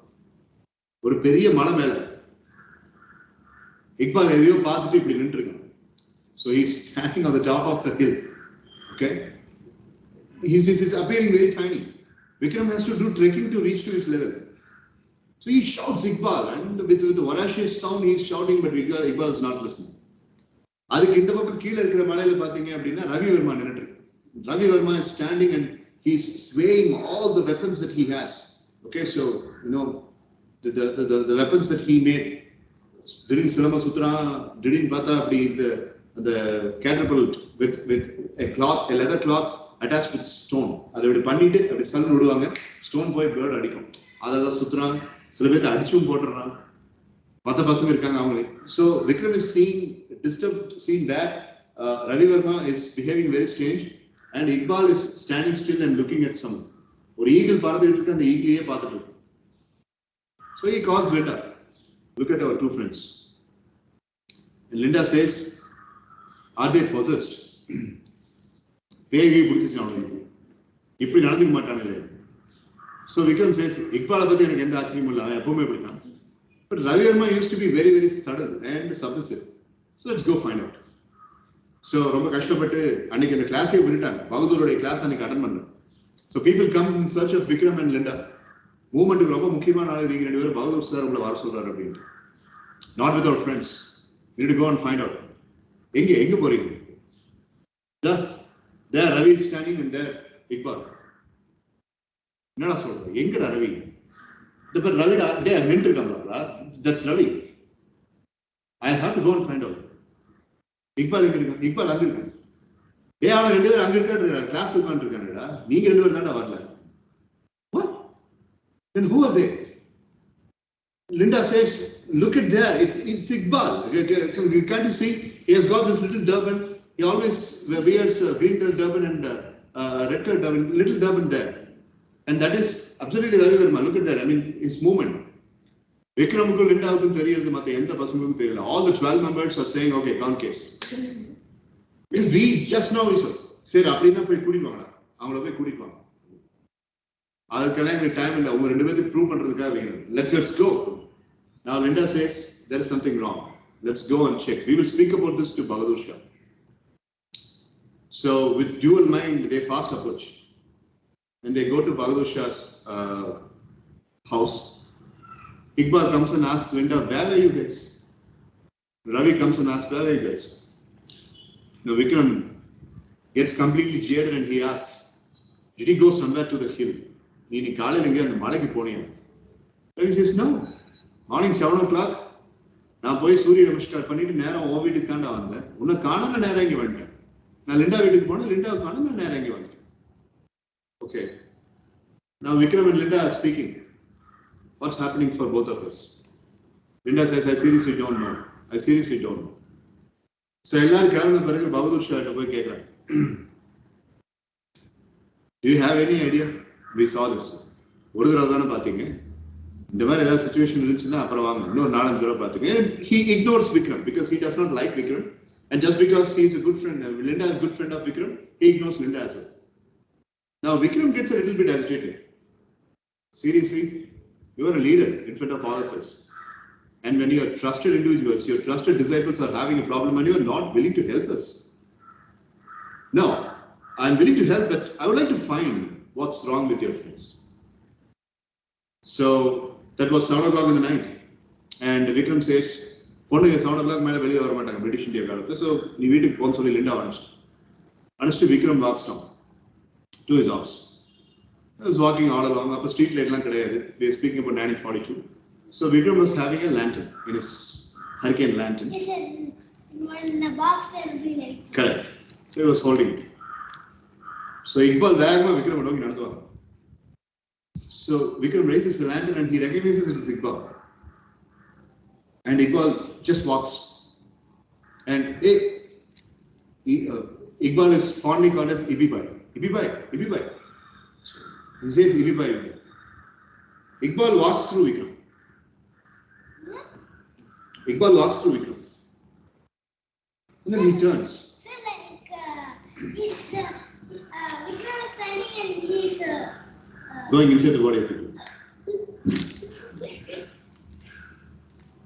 Iqbal so he's standing on the top of the hill. Okay? He's appearing very tiny. Vikram has to do trekking to reach to his level. So he shouts Iqbal, and with the voracious sound he's shouting, but Iqbal is not listening. Ravi Varma is standing and he's swaying all the weapons that he has. Okay, so the weapons that he made. Didn't Silama Sutra, didn't Bata be the catapult with a leather cloth attached with stone. That's what they stone boy bird adikum. That's Sutra. So Vikram is seeing disturbed, seeing that Ravi Varma is behaving very strange, and Iqbal is standing still and looking at someone. So he calls Linda. Look at our two friends. And Linda says, Are they possessed? பேயை பிடிச்சிச்சு அவனுக்கு இப்படி நடந்துக்க மாட்டானே. So Vikram says, Iqbal பத்தி எனக்கு எந்த ஆச்சரியமும் இல்லை, அவன் எப்பவுமே இப்படித்தான். But Ravi Verma used to be very, very subtle and submissive. So let's go find out. So ரொம்ப கஷ்டப்பட்டு அன்னைக்கு அந்த கிளாஸே விட்டுட்டாங்க. பகதூருடைய கிளாஸ் அன்னைக்கு அட்டன் பண்ணேன். So people come in search of Vikram and Linda. மூமெண்ட்டுக்கு ரொம்ப முக்கியமான ஆளு நீங்க ரெண்டு பேரும், பகதூர் சார் உங்களை வர சொல்றாரு அப்படின்ட்டு. Not with our friends. We need to go and find out. எங்க போறீங்க? There Ravi is standing and there Iqbal. என்னடா சொல்ற? எங்கடா ரவி? இந்த பேர் ரவிடா, டே நின்று இருக்காங்களா? That's Ravi. I have to go and find out. Iqbal எங்க இருக்காங்க? Iqbal அங்க இருக்காங்க. டே அவன் ரெண்டு பேரும் அங்க இருக்காங்க, கிளாஸ் உட்கார்ந்து இருக்காங்கடா. நீங்க ரெண்டு பேரும் தான்டா வரல. What? Then who are they? Linda says, look at there, it's Iqbal. Can't you see? He has got this little turban. He always wears green color turban and red color turban, little turban there. And that is absolutely Ravi Verma. Look at that. I mean, his movement. Vikramukku, Linda-Vikram theriyadhu matta endha pasangalukku theriyala. All the 12 members are saying, okay, count case. Because we just know we said, sir, appadina poi koodittu vaanga. Avangala poi koodittu vaanga. Adukella engalukku time illa. Unga rendu pedukku prove pandradhukkaga venum. Let's go. Now Linda says, there is something wrong. Let's go and check. We will speak about this to Bahadur Shah. So with dual mind, they fast approach. And they go to Bahadur Shah's house. Iqbal comes and asks Linda, where were you guys? Ravi comes and asks, where were you guys? Now Vikram gets completely jaded and he asks, did he go somewhere to the hill? Meaning, Kaale Linga and the Malaki Poniya. Ravi says, no. Morning 7 o'clock. நான் போய் சூரிய நமஸ்கார் பண்ணிட்டு நேரம் ஓ வீட்டுக்கு தாண்டா வந்தேன். உன்னை காணல நேரம் இங்கே வந்துட்டேன். நான் லிண்டா வீட்டுக்கு போனேன், லிண்டாவை காண நான் நேரம் இங்கே வந்துட்டேன். Okay. Now Vikram and Linda are speaking. What's happening for both of us? Linda says, I seriously don't know. I seriously don't know. So எல்லாரும் கிளம்பின பிறகு பகதூர் ஷாட்ட போய் கேட்குறாங்க, Do you have any idea? We saw this. ஒரு தடவை தானே பார்த்தீங்க, இந்த மாதிரி ஏதாவது சிச்சுவேஷன் இருந்துச்சுன்னா அப்புறம் வாங்க இன்னொரு 4-5 தடவை பார்த்துங்க. He ignores Vikram because he does not like Vikram, and just because he is a good friend, Linda is a good friend of Vikram, he ignores Linda as well. Now Vikram gets a little bit agitated. Seriously, you are a leader in front of all of us, and when your trusted individuals, your trusted disciples are having a problem and you are not willing to help us. No, I am willing to help, but I would like to find what's wrong with your friends. So that was 7 o'clock in the night, and Vikram says, பொண்ணுங்க 7 o'clock மேலே வெளியே வர மாட்டாங்க British India காலத்துல. So நீ வீட்டுக்கு போன்னு சொல்லி லிண்டா அனுப்பிச்சிட்டு Vikram walks down to his house. He was walking all along. அப்போ ஸ்ட்ரீட் லைட்லாம் கிடையாது. We are speaking about 1942. So Vikram was having a lantern in his hurricane lantern. Yes, sir. In a box there will be lights. Correct. So he was holding it. So Iqbal வேகமா Vikram நோக்கி நடந்து வரான். So Vikram raises the lantern and he recognizes it is Iqbal. And Iqbal just walks. And Iqbal is fondly called as Ibibai. Ibibai, Ibibai. He says Ibibai. Iqbal walks through Vikram. Iqbal walks through Vikram. And then he turns. So like he's Vikram is standing and he's going inside the body of Vikram.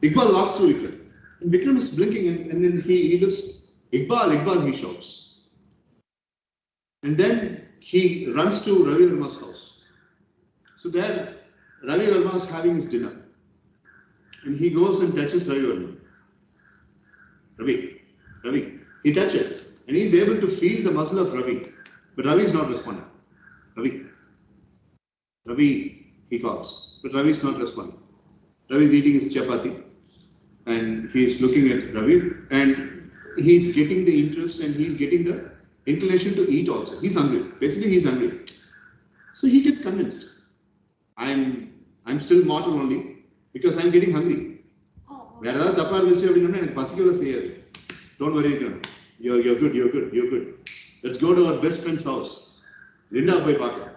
Iqbal walks through Vikram. And Vikram is blinking and then he looks, Iqbal, Iqbal, he shouts. And then he runs to Ravi Verma's house. So there, Ravi Verma is having his dinner. And he goes and touches Ravi Verma. Ravi. He touches. And he is able to feel the muscle of Ravi. But Ravi is not responding. Ravi, he calls. But Ravi is not responding. Ravi is eating his chapati. And he is looking at Ravi. And he is getting the interest and he is getting the inclination to eat also. He is hungry. Basically, he is hungry. So he gets convinced. I'm still mortal only because I'm getting hungry. வேற ஏதாவது தப்பா இருந்துச்சு அப்படின்னா எனக்கு பசிக்கவே செய்யாது. Don't worry, you're good. Let's go to our best friend's house. Linda போய் பார்க்கலாம்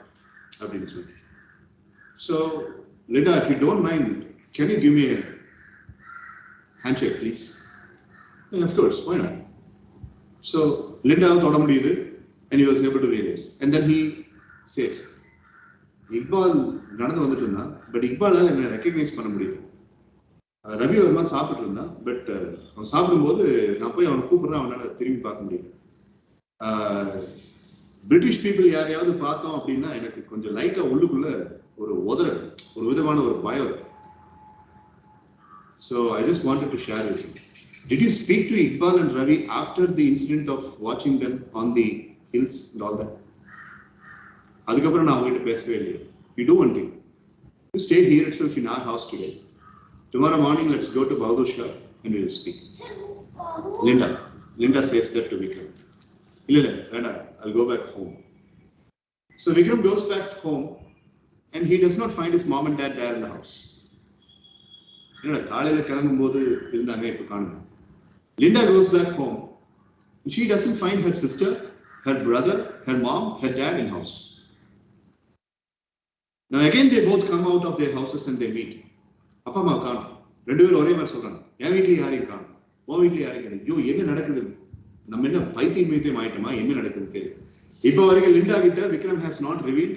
அப்படின்னு சொல்லி. So Linda, if you don't mind, can you give me a handshake, please? And of course, why not? So Linda தொட முடியுது and he was able to realize. And then he says, Iqbal நடந்து வந்துட்டு இருந்தான், but இக்பாலால் என்ன recognise பண்ண முடியல. ரவி வர்மா சாப்பிட்டு இருந்தான், பட் அவன் சாப்பிடும்போது நான் போய் அவனை கூப்பிடுறேன், அவனால் திரும்பி பார்க்க முடியல. பிரிட்டிஷ் பீப்புள் யாரையாவது பார்த்தோம் அப்படின்னா எனக்கு கொஞ்சம் லைட்டா உள்ளுக்குள்ள ஒரு விதமான ஒரு பயம். So I just wanted to share with you. Did you speak to Iqbal and Ravi after the incident of watching them on the hills and all that? அதுக்கப்புறம் நான் அவங்ககிட்ட பேசவே இல்லையா? You do one thing. You stay here itself in our house today. Tomorrow morning, let's go to Bahadur Shah and we will speak. Linda says that to Vikram. Linda, I'll go back home. So Vikram goes back home and he does not find his mom and dad there in the house. Linda goes back home. She doesn't find her sister, her brother, her mom, her dad in house. Now again they both come out of their houses and they meet. அப்பா அம்மா காணும், ரெண்டு பேரும் ஒரே மாதிரி சொல்றாங்க, என் வீட்லயும் யாரையும் காணும், உன் வீட்லயும் யாரையும் காணும். ஐயோ என்ன நடக்குது, நம்ம என்ன பைத்தியம் ஆயிட்டோமா, என்ன நடக்குது தெரியும். இப்போ வரைக்கும் லிண்டா கிட்ட Vikram has not revealed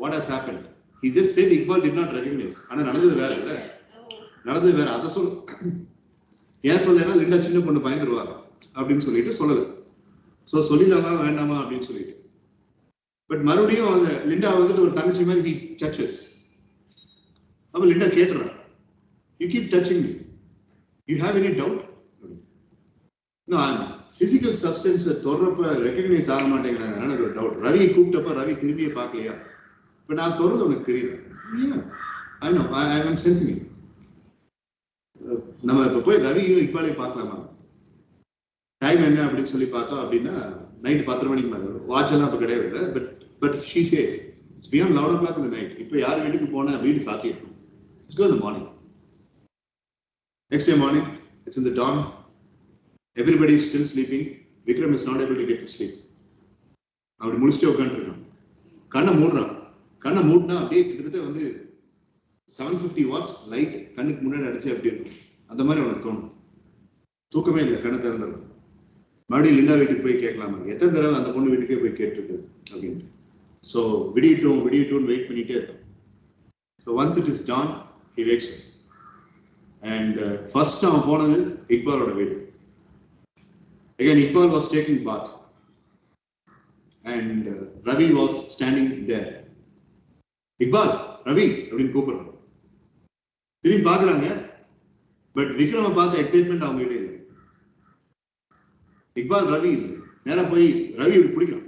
what has happened. He just said Iqbal did not recognize. ஆனா நடந்தது வேற இல்ல, நடந்தது வேற. அதை ஏன் சொல்லனா லிண்டா சின்ன பொண்ணு பயந்துருவாங்க அப்படின்னு சொல்லிட்டு சொல்லல. சோ சொல்லிடலாமா வேண்டாமா அப்படின்னு சொல்லிட்டு. பட் மறுபடியும் லிண்டா வந்துட்டு ஒரு தங்கச்சி மாதிரி he touches. அப்ப Linda கேட்டுறா, you keep touching me, you have any doubt? No, physical substance தொடரப்ப ரெகக்னைஸ் ஆக மாட்டேங்கிறாங்க, எனக்கு ஒரு டவுட். ரவி கூப்பிட்டப்ப ரவி திரும்பியே பார்க்கலையா, இப்ப நான் தொடர்ந்து உனக்கு தெரியுது. I know, I am sensing it. நம்ம இப்ப போய் ரவியும் இக்பாலையும் பார்க்கலாமா, டைம் என்ன அப்படின்னு சொல்லி பார்த்தோம் அப்படின்னா நைட் 10 மணிக்கு மேல. வாட்ச் எல்லாம் இப்ப கிடையாது. But she says it's beyond 11 o'clock in the night. இப்ப யார் வீட்டுக்கு போனா வீடு சாத்தியிருக்கும். Let's go in the morning. Next day morning, it's in the dawn. Everybody is still sleeping. Vikram is not able to get to sleep. அப்படி முடிச்சுட்டு உட்காந்துருக்கான். கண்ணை மூடுனா அப்படியே கிட்டத்தட்ட வந்து 750 watts லைட் கண்ணுக்கு முன்னாடி அடிச்சு அப்படி இருக்கும். அந்த மாதிரி அவனுக்கு தோணும். தூக்கமே இல்லை, கண்ணை திறந்துடும். மறுபடியும் லிண்டா வீட்டுக்கு போய் கேட்கலாமா, எத்தனை தடவை அந்த பொண்ணு வீட்டுக்கே போய் கேட்டுருக்கு அப்படின்ட்டு. ஸோ விடியட்டும் வெயிட் பண்ணிட்டே இருக்கும். So once it is done, he wakes up. And first அவன் போனது இக்பாலோட வீடு. Again, Iqbal was taking bath and Ravi was standing there. Iqbal, Ravi அப்படின்னு கூப்பிடுறான். திரும்பி பார்க்குறாங்க, பட் விக்ரம பார்த்த எக்ஸைட்மெண்ட் அவங்க கிட்ட இல்லை. இக்பால் ரவி நேரா போய் ரவி பிடிக்கிறான்.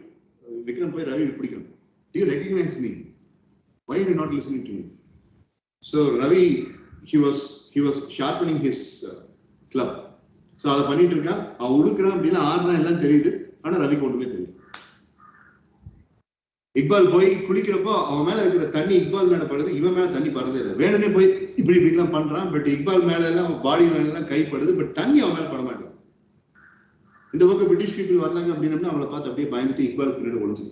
விக்ரம் போய் ரவி பிடிக்கிறான். Do you recognize me? Why are you not listening to me? So Ravi, he was sharpening his club. So அதை பண்ணிட்டு இருக்கான். அவன் உடுக்குறான் அப்படின்னா ஆறுனா எல்லாம் தெரியுது, ஆனா ரவிக்கு ஒண்ணுமே தெரியும். இக்பால் போய் குளிக்கிறப்போ அவன் மேல இருக்கிற தண்ணி இக்பால் மேல படுது, இவன் மேல தண்ணி படுறதே இல்லை. வேணும்னே போய் இப்படி எல்லாம் பண்றான். பட் இக்பால் மேல எல்லாம் பாடி மேல எல்லாம் கை படுது, பட் தண்ணி அவன் மேல பட மாட்டான். இந்த பக்கம் பிரிட்டிஷ் பீப்புள் வந்தாங்க அப்படின்னா அவளை பார்த்து அப்படியே பயந்துட்டு இக்பால் பின்னாடி ஒழிஞ்சு.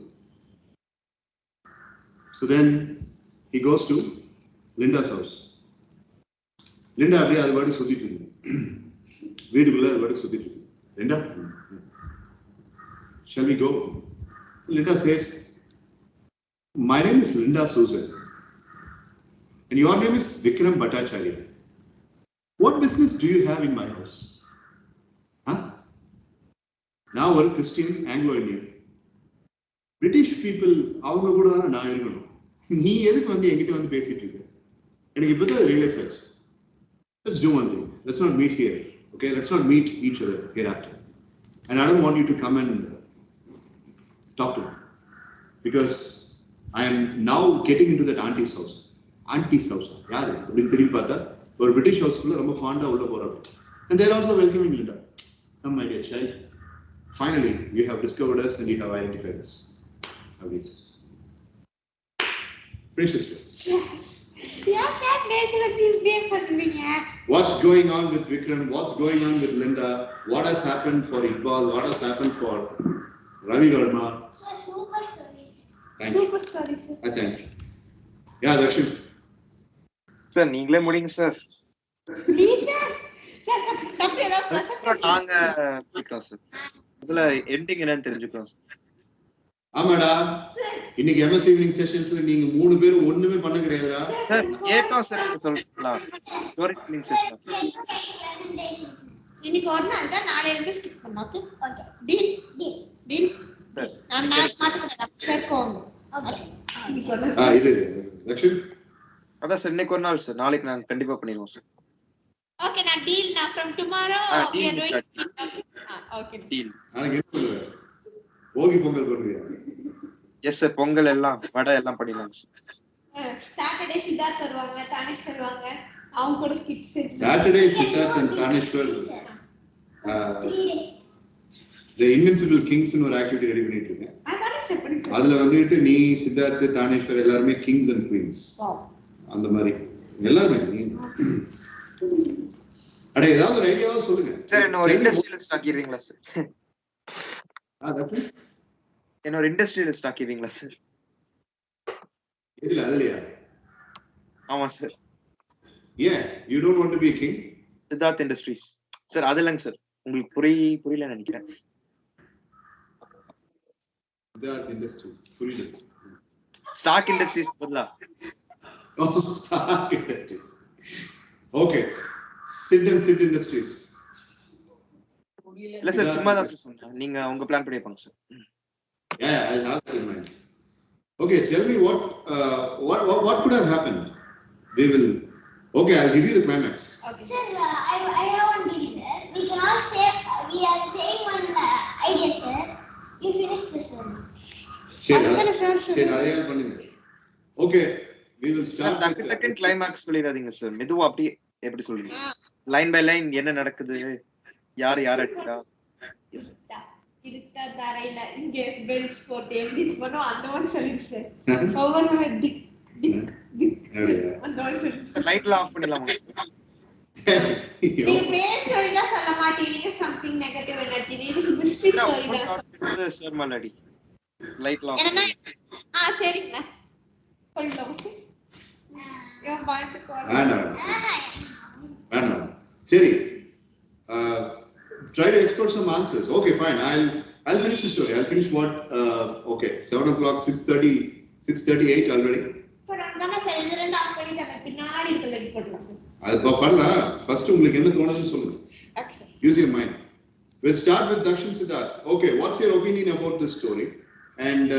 So then he goes to Linda's house. Linda அப்படியே அது பாட்டு சுத்திட்டு இருக்கு, வீட்டுக்குள்ள அது பாட்டு சுத்திட்டு இருக்கு. Linda, shall we go? Linda says, my name is Linda Susan and your name is Vikram Bhattacharya. What business do you have in my house? Now ஒரு Christian Anglo Indian British people அவங்க கூட தானே நான் இருக்கணும், நீ எதுக்கு வந்து என்கிட்ட வந்து பேசிட்டு இருக்க? எனக்கு இப்பதான் ரியலைஸ் ஆச்சு. Let's do one thing. Let's not meet here. Okay, let's not meet each other hereafter. And I don't want you to come and talk to me because I am now getting into that auntie's house. Auntie's house. யாரு அப்படின்னு திரும்பி பார்த்தா ஒரு British ஹவுஸ்க்குள்ள ரொம்ப Fonda உள்ள போறாங்க. And they're also welcoming Linda. Come my dear child. Finally, you have discovered us and you have identified us. Precious. What's going on with Vikram? What's going on with Linda? What has happened for Iqbal? What has happened for Ravi Varma? Super stories. Thank you. Super stories, sir. Thank you. Yeah, Dakshin. Sir, நீங்களே முடிங்க sir. Please, sir. Sir, தப்பு ஏதாவது நாங்க பிடிக்கிறோம் sir. அதுல ending என்னன்னு தெரிஞ்சுக்கலாம். ஆமாடா, இன்னைக்கு எம்எஸ் ஈவினிங் செஷன்ஸ்ல நீங்க 3 பேர் ஒண்ணுமே பண்ண கிடையாதுடா. சார் கேட்டோம் சார், சொல்லலாம் ஸ்டோரி டெல்லிங் செஷன். இன்னைக்கு ஒரு நாள் தான், நாளைல இருந்து ஸ்கிப் பண்ணோம். Okay deal deal. நான் மாத்த கூடாது சார் கோங்க. ஓகே இன்னைக்கு ஒரு நாள். இது லக்ஷ்மி அதான் சார் இன்னைக்கு ஒரு நாள் சார், நாளைக்கு நாங்க கண்டிப்பா பண்ணிடுவோம் சார். ஓகே நான் டீல் நான் from tomorrow we are doing okay deal. நாளைக்கு என்ன பண்ணுவ? போகி பொங்கல் பண்ணுவியா? எஸ் சார், பொங்கல் எல்லாம் வடை எல்லாம் பண்ணிடலாம் சார். சாட்டர்டே சித்தார்த் வருவாங்க, தானிஷ் வருவாங்க, அவங்க கூட skits. Saturday Siddharth and Dhaneshwar 3 days. the invincible kings னு ஒரு ஆக்டிவிட்டி ரெடி பண்ணிட்டு இருக்கேன். அதுல வந்துட்டு நீ சித்தார்த் தானேஸ்வர் எல்லாரும் கிங்ஸ் அண்ட் குயின்ஸ் அந்த மாதிரி எல்லாரும் நீ அட ஏதாவது ஒரு ஐடியாவா சொல்லுங்க சார். என்ன ஒரு இண்டஸ்ட்ரியலிஸ்ட் ஆக்கிடுவீங்களா சார்? என்ன ஒரு இண்டஸ்ட்ரியலிஸ்ட் ஆக்கிடுவீங்களா சார்? இதுல அதுலயா? ஆமா சார். ஏன் you don't want to be a king? Siddharth industries sir. அது இல்லைங்க சார், உங்களுக்கு புரியல நினைக்கிறேன். சித்தார்த் இண்டஸ்ட்ரீஸ் புரியல. ஸ்டாக் இண்டஸ்ட்ரீஸ் பதிலா stock industries. Okay, Sid industries. இல்ல சார், சும்மா தான் சார் சொன்னேன். நீங்க உங்க பிளான் பண்ணி வைப்பாங்க sir. Yeah, I'll have that in mind. Okay, tell me what could have happened. We will. Okay, I'll give you the climax. Okay. Sir, I have one deal, sir. We can all say we are saying one idea, sir. You finish this one. சரி அதையால் பண்ணுங்க. Okay, we will start with டக்கு climax சொல்லிராதீங்க sir. மெதுவா அப்படியே எப்படி சொல்றீங்க? Line by line என்ன நடக்குது, யார் அடிக்கிறா, இருட்டா தரையில இங்க பெஞ்ச் போட்டு எப்படி பண்ணோம் அந்த மாதிரி சொல்லுங்க சார். ஒவ்வொரு டிக் டிக் டிக் அந்த மாதிரி சொல்லுங்க சார். லைட்ல ஆஃப் பண்ணிடலாமா? நீங்க பேஸ் ஸ்டோரி தான் சொல்ல மாட்டீங்க, சம்திங் நெகட்டிவ் எனர்ஜி. இது மிஸ்ட்ரி ஸ்டோரி தான் சார். மலடி லைட்ல ஆஃப் என்ன? சரிங்க சொல்லுங்க. ஏன் பாத்துக்கோ வேண்டாம். சரி, try to explore some answers. Okay, fine. I'll finish the story. I'll finish what? Okay, 7 o'clock, 6:38 already. So, நான் சார் இந்த ரெண்டு ஆஃப் பண்ணி தர பின்னாடி இருக்கல போடலாம் சார். அது பண்ணலாம். ஃபர்ஸ்ட் உங்களுக்கு என்ன தோணுதுன்னு சொல்லுங்க. Okay. Use your mind. We'll start with Dakshin Siddharth. Okay, what's your opinion about this story? And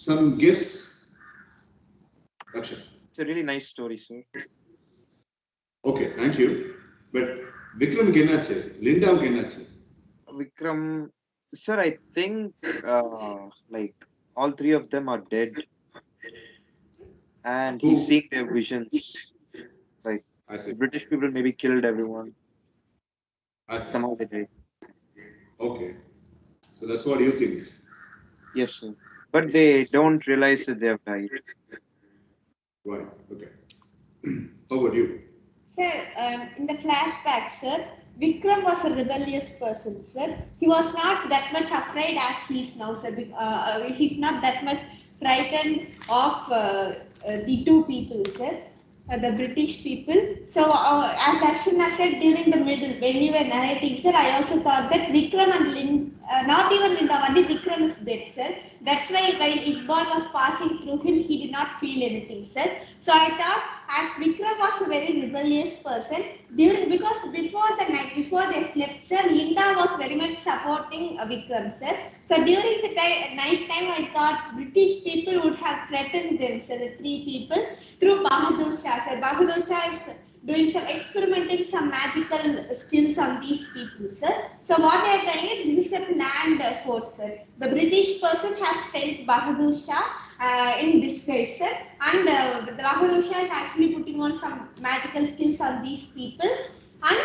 some guess. Dakshin. It's a really nice story, sir. Okay, thank you. But Vikramக்கு என்னாச்சு? லிண்டாவுக்கு என்னாச்சு? Vikram, sir, I think like all three of them are dead, and he's seeing their visions. Like British people maybe killed everyone. Somehow they died. Okay, so that's what you think. Yes, sir. But they don't realize that they have died. Right. Okay. How about you? Sir, in the flashback, sir, Vikram was a rebellious person, sir. He was not that much afraid as he is now, sir. He's not that much frightened of the two people, sir, the British people. So, as Akshana said during the middle, when we were narrating, sir, I also thought that Vikram and not even Linda, only Vikram is dead, sir. That's why while Iqbal was passing through him, he did not feel anything, sir. So I thought, as Vikram was a very rebellious person, because before the night, before they slept, sir, Linda was very much supporting Vikram, sir. So during the night time, I thought British people would have threatened them, sir, the three people, through Bahadur Shah, sir. Bahadur Shah is doing experimenting some magical skills on these people, sir. So what they are doing is, this is a planned force, sir. The British person has sent Bahadur Shah in disguise, sir, and the Bahadur Shah is actually putting on some magical skills on these people, and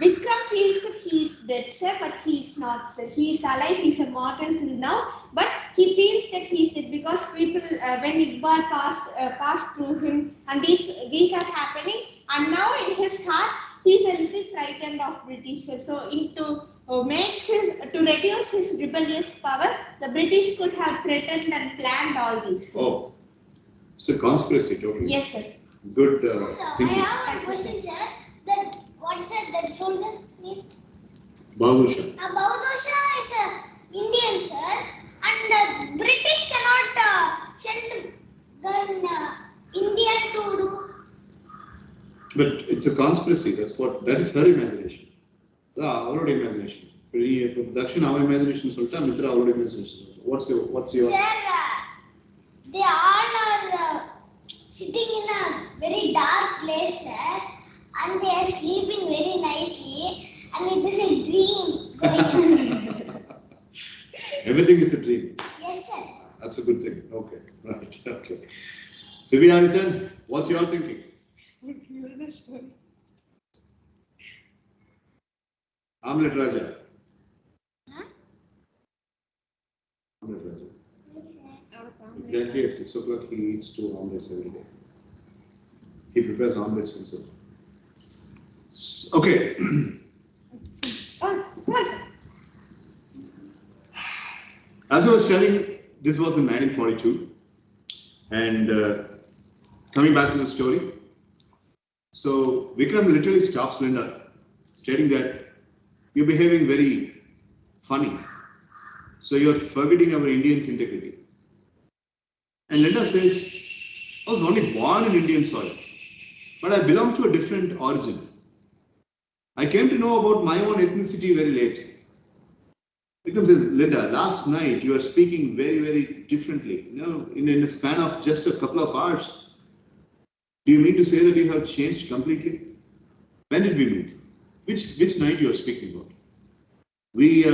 Vikram feels that he is dead, sir, but he is not, sir. He is alive, he is immortal till now, but he feels that he is dead because people, when Iqbal passed through him, and these are happening, and now in his heart, he is a little frightened of British, sir. So, to reduce his rebellious power, the British could have threatened and planned all this. Oh, it's a conspiracy, totally. Yes, sir. Good thinking. I have a question, sir. What is that soldier name? Bahadur Shah. Bahadur Shah is a Indian, sir, and British cannot send the Indian to do. But it's a conspiracy. That is her imagination. Our imagination. Dakshin, our imagination. Sultan, Mitra, our imagination. What's your? Sir, they all are sitting in a very dark place, sir, and they are sleeping very nicely, and it is a dream going on. Everything is a dream. Yes, sir. That's a good thing. Okay, right. Okay. Siviyadithan, what's your thinking? Omelette Raja. Huh? Omelette Raja. Exactly at 6 o'clock, he eats 2 omelets every day. He prepares omelets himself. Okay. As I was telling, this was in 1942. And coming back to the story. So Vikram literally stops Linda, stating that you're behaving very funny. So you're forgetting our Indians' integrity. And Linda says, I was only born in Indian soil, but I belong to a different origin. I came to know about my own ethnicity very late. Vikram says, Linda, last night you are speaking very, very differently. You know, in a span of just a couple of hours. Do you mean to say that you have changed completely? When did we meet? Which night you are speaking about? We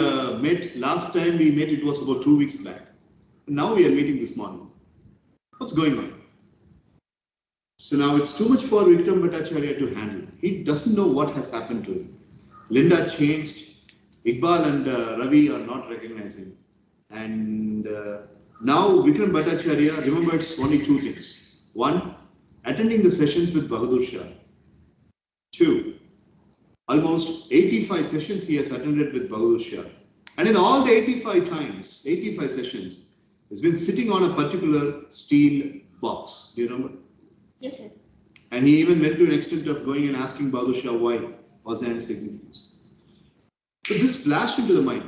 met last time we met, it was about 2 weeks back. Now we are meeting this morning. What's going on? So now it's too much for Vikram Bhattacharya to handle. He doesn't know what has happened to him. Linda changed. Iqbal and Ravi are not recognizing. And now Vikram Bhattacharya remembers only 2 things. 1, attending the sessions with Bahadur Shah. 2, almost 85 sessions he has attended with Bahadur Shah. And in all the 85 sessions, he's been sitting on a particular steel box. Do you remember? Yes, sir. And he even went to an extent of going and asking Bahadur Shah why. Was there any significance? So this flashed into the mind.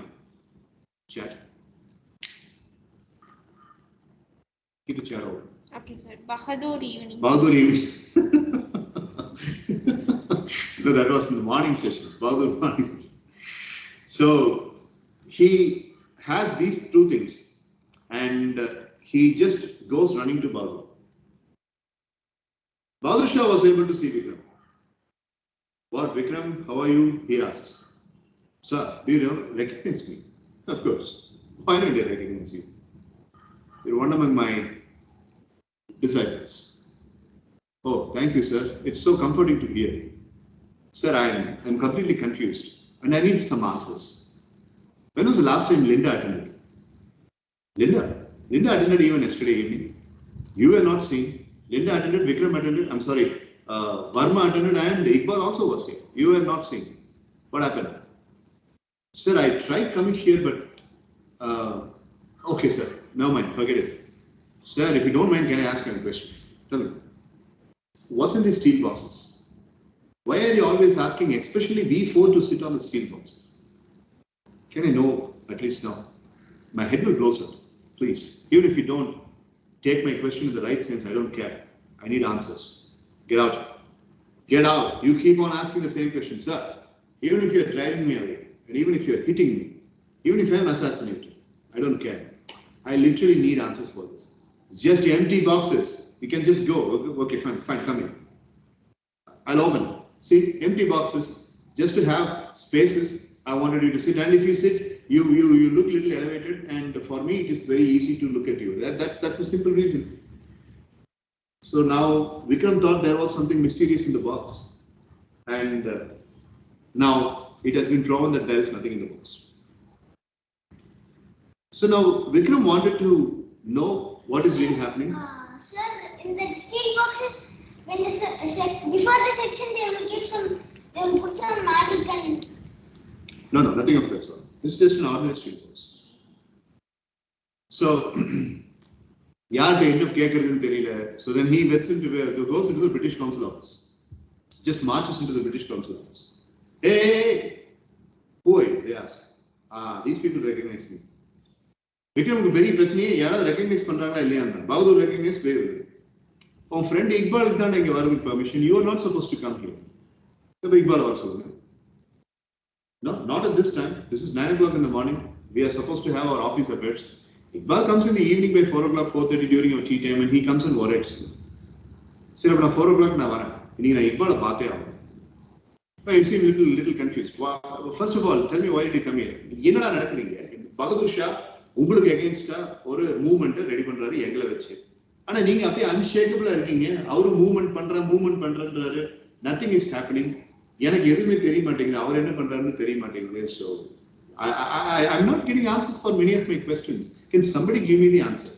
Chat. Keep the chat over. Okay, sir. Bahadur evening. Bahadur evening. No, that was in the morning session. Bahadur morning session. So he has these 2 things, and he just goes running to Bahadur. Bahadur Shah was able to see Vikram. What, Vikram, how are you? He asks. Sir, do you recognize me? Of course. Why don't I recognize you? You're one among my disciples. Oh, thank you, sir. It's so comforting to hear. Sir, I'm completely confused and I need some answers. When was the last time Linda attended? Linda attended even yesterday evening. You were not seen. Linda attended, Vikram attended, Varma attended and Iqbal also was here. You were not seen. What happened? Sir, I tried coming here, but okay, sir. Never mind, forget it. Sir, if you don't mind, can I ask you a question? Tell me. What's in these steel boxes? Why are you always asking, especially we 4 to sit on the steel boxes? Can I know at least now? My head will blow, sir. Please, even if you don't take my question in the right sense, I don't care. I need answers. Get out. Get out. You keep on asking the same question, sir. Even if you're driving me away, and even if you're hitting me, even if I'm assassinated, I don't care. I literally need answers for this. It's just empty boxes. You can just go. Okay, fine, come in. I'll open. See, empty boxes, just to have spaces. I wanted you to sit, and if you sit, you look a little elevated, and for me, it is very easy to look at you. That's a simple reason. So now Vikram thought there was something mysterious in the box, and now it has been proven that there is nothing in the box. So now Vikram wanted to know what is really happening. Sir, in the steel boxes, when before the section, they will put some magic and. No, nothing of that sort. It's just an ordinary steel box. So, so then he goes into the British Consul office. Just marches into the British Consul office. Hey, Who are you? They asked. These people recognize me. Vikramக்கு பெரிய பிரச்சனையே யாராவது recognise பண்றாங்களா இல்லையா? Bahadur recognise வேறு. உன் friend இக்பாலுக்கு தான் இங்க வருது permission. You are not supposed to come here. So Iqbal வர சொல்லுங்க. No, not at this time. This is 9 o'clock in the morning. We are supposed to have our office affairs. Iqbal comes in the evening by 4 o'clock, 4:30 during our tea time, and he comes and worries. Sir, அப்ப 4 o'clock நான் வரேன். இன்னைக்கு நான் இக்பாலை பார்த்தே ஆகணும். You seem little confused. First of all, tell me why did you come here? என்னடா நடக்குதுங்க? பகதூர் ஷா உங்களுக்கு அகைன்ஸ்டா ஒரு மூவ்மெண்ட் ரெடி பண்றாரு எங்களை வச்சு. ஆனா நீங்க அப்படியே அன்ஷேக்கபிளா இருக்கீங்க. அவரு மூவ்மெண்ட் பண்றாரு. Nothing is happening. எனக்கு எதுவுமே தெரிய மாட்டேங்குது. அவர் என்ன பண்றாருன்னு தெரிய மாட்டேங்குது. So I'm not getting answers for many of my questions. Can somebody give me the answer?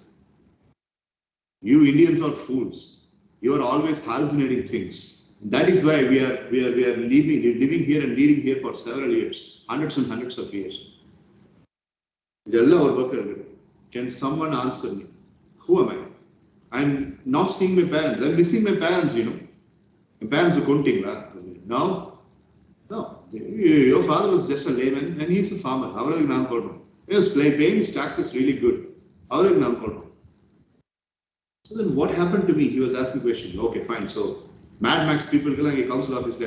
You Indians are fools. You are always hallucinating things. That is why we are living here and leading here for several years, hundreds and hundreds of years. Can someone answer me? Who am I? I'm not seeing my parents. I'm missing my parents, you know. My parents are counting. No. Your father was just a layman and he's a farmer. He was paying his taxes really good. So then what happened to me? He was asking questions. Okay, fine. So Mad Max people council office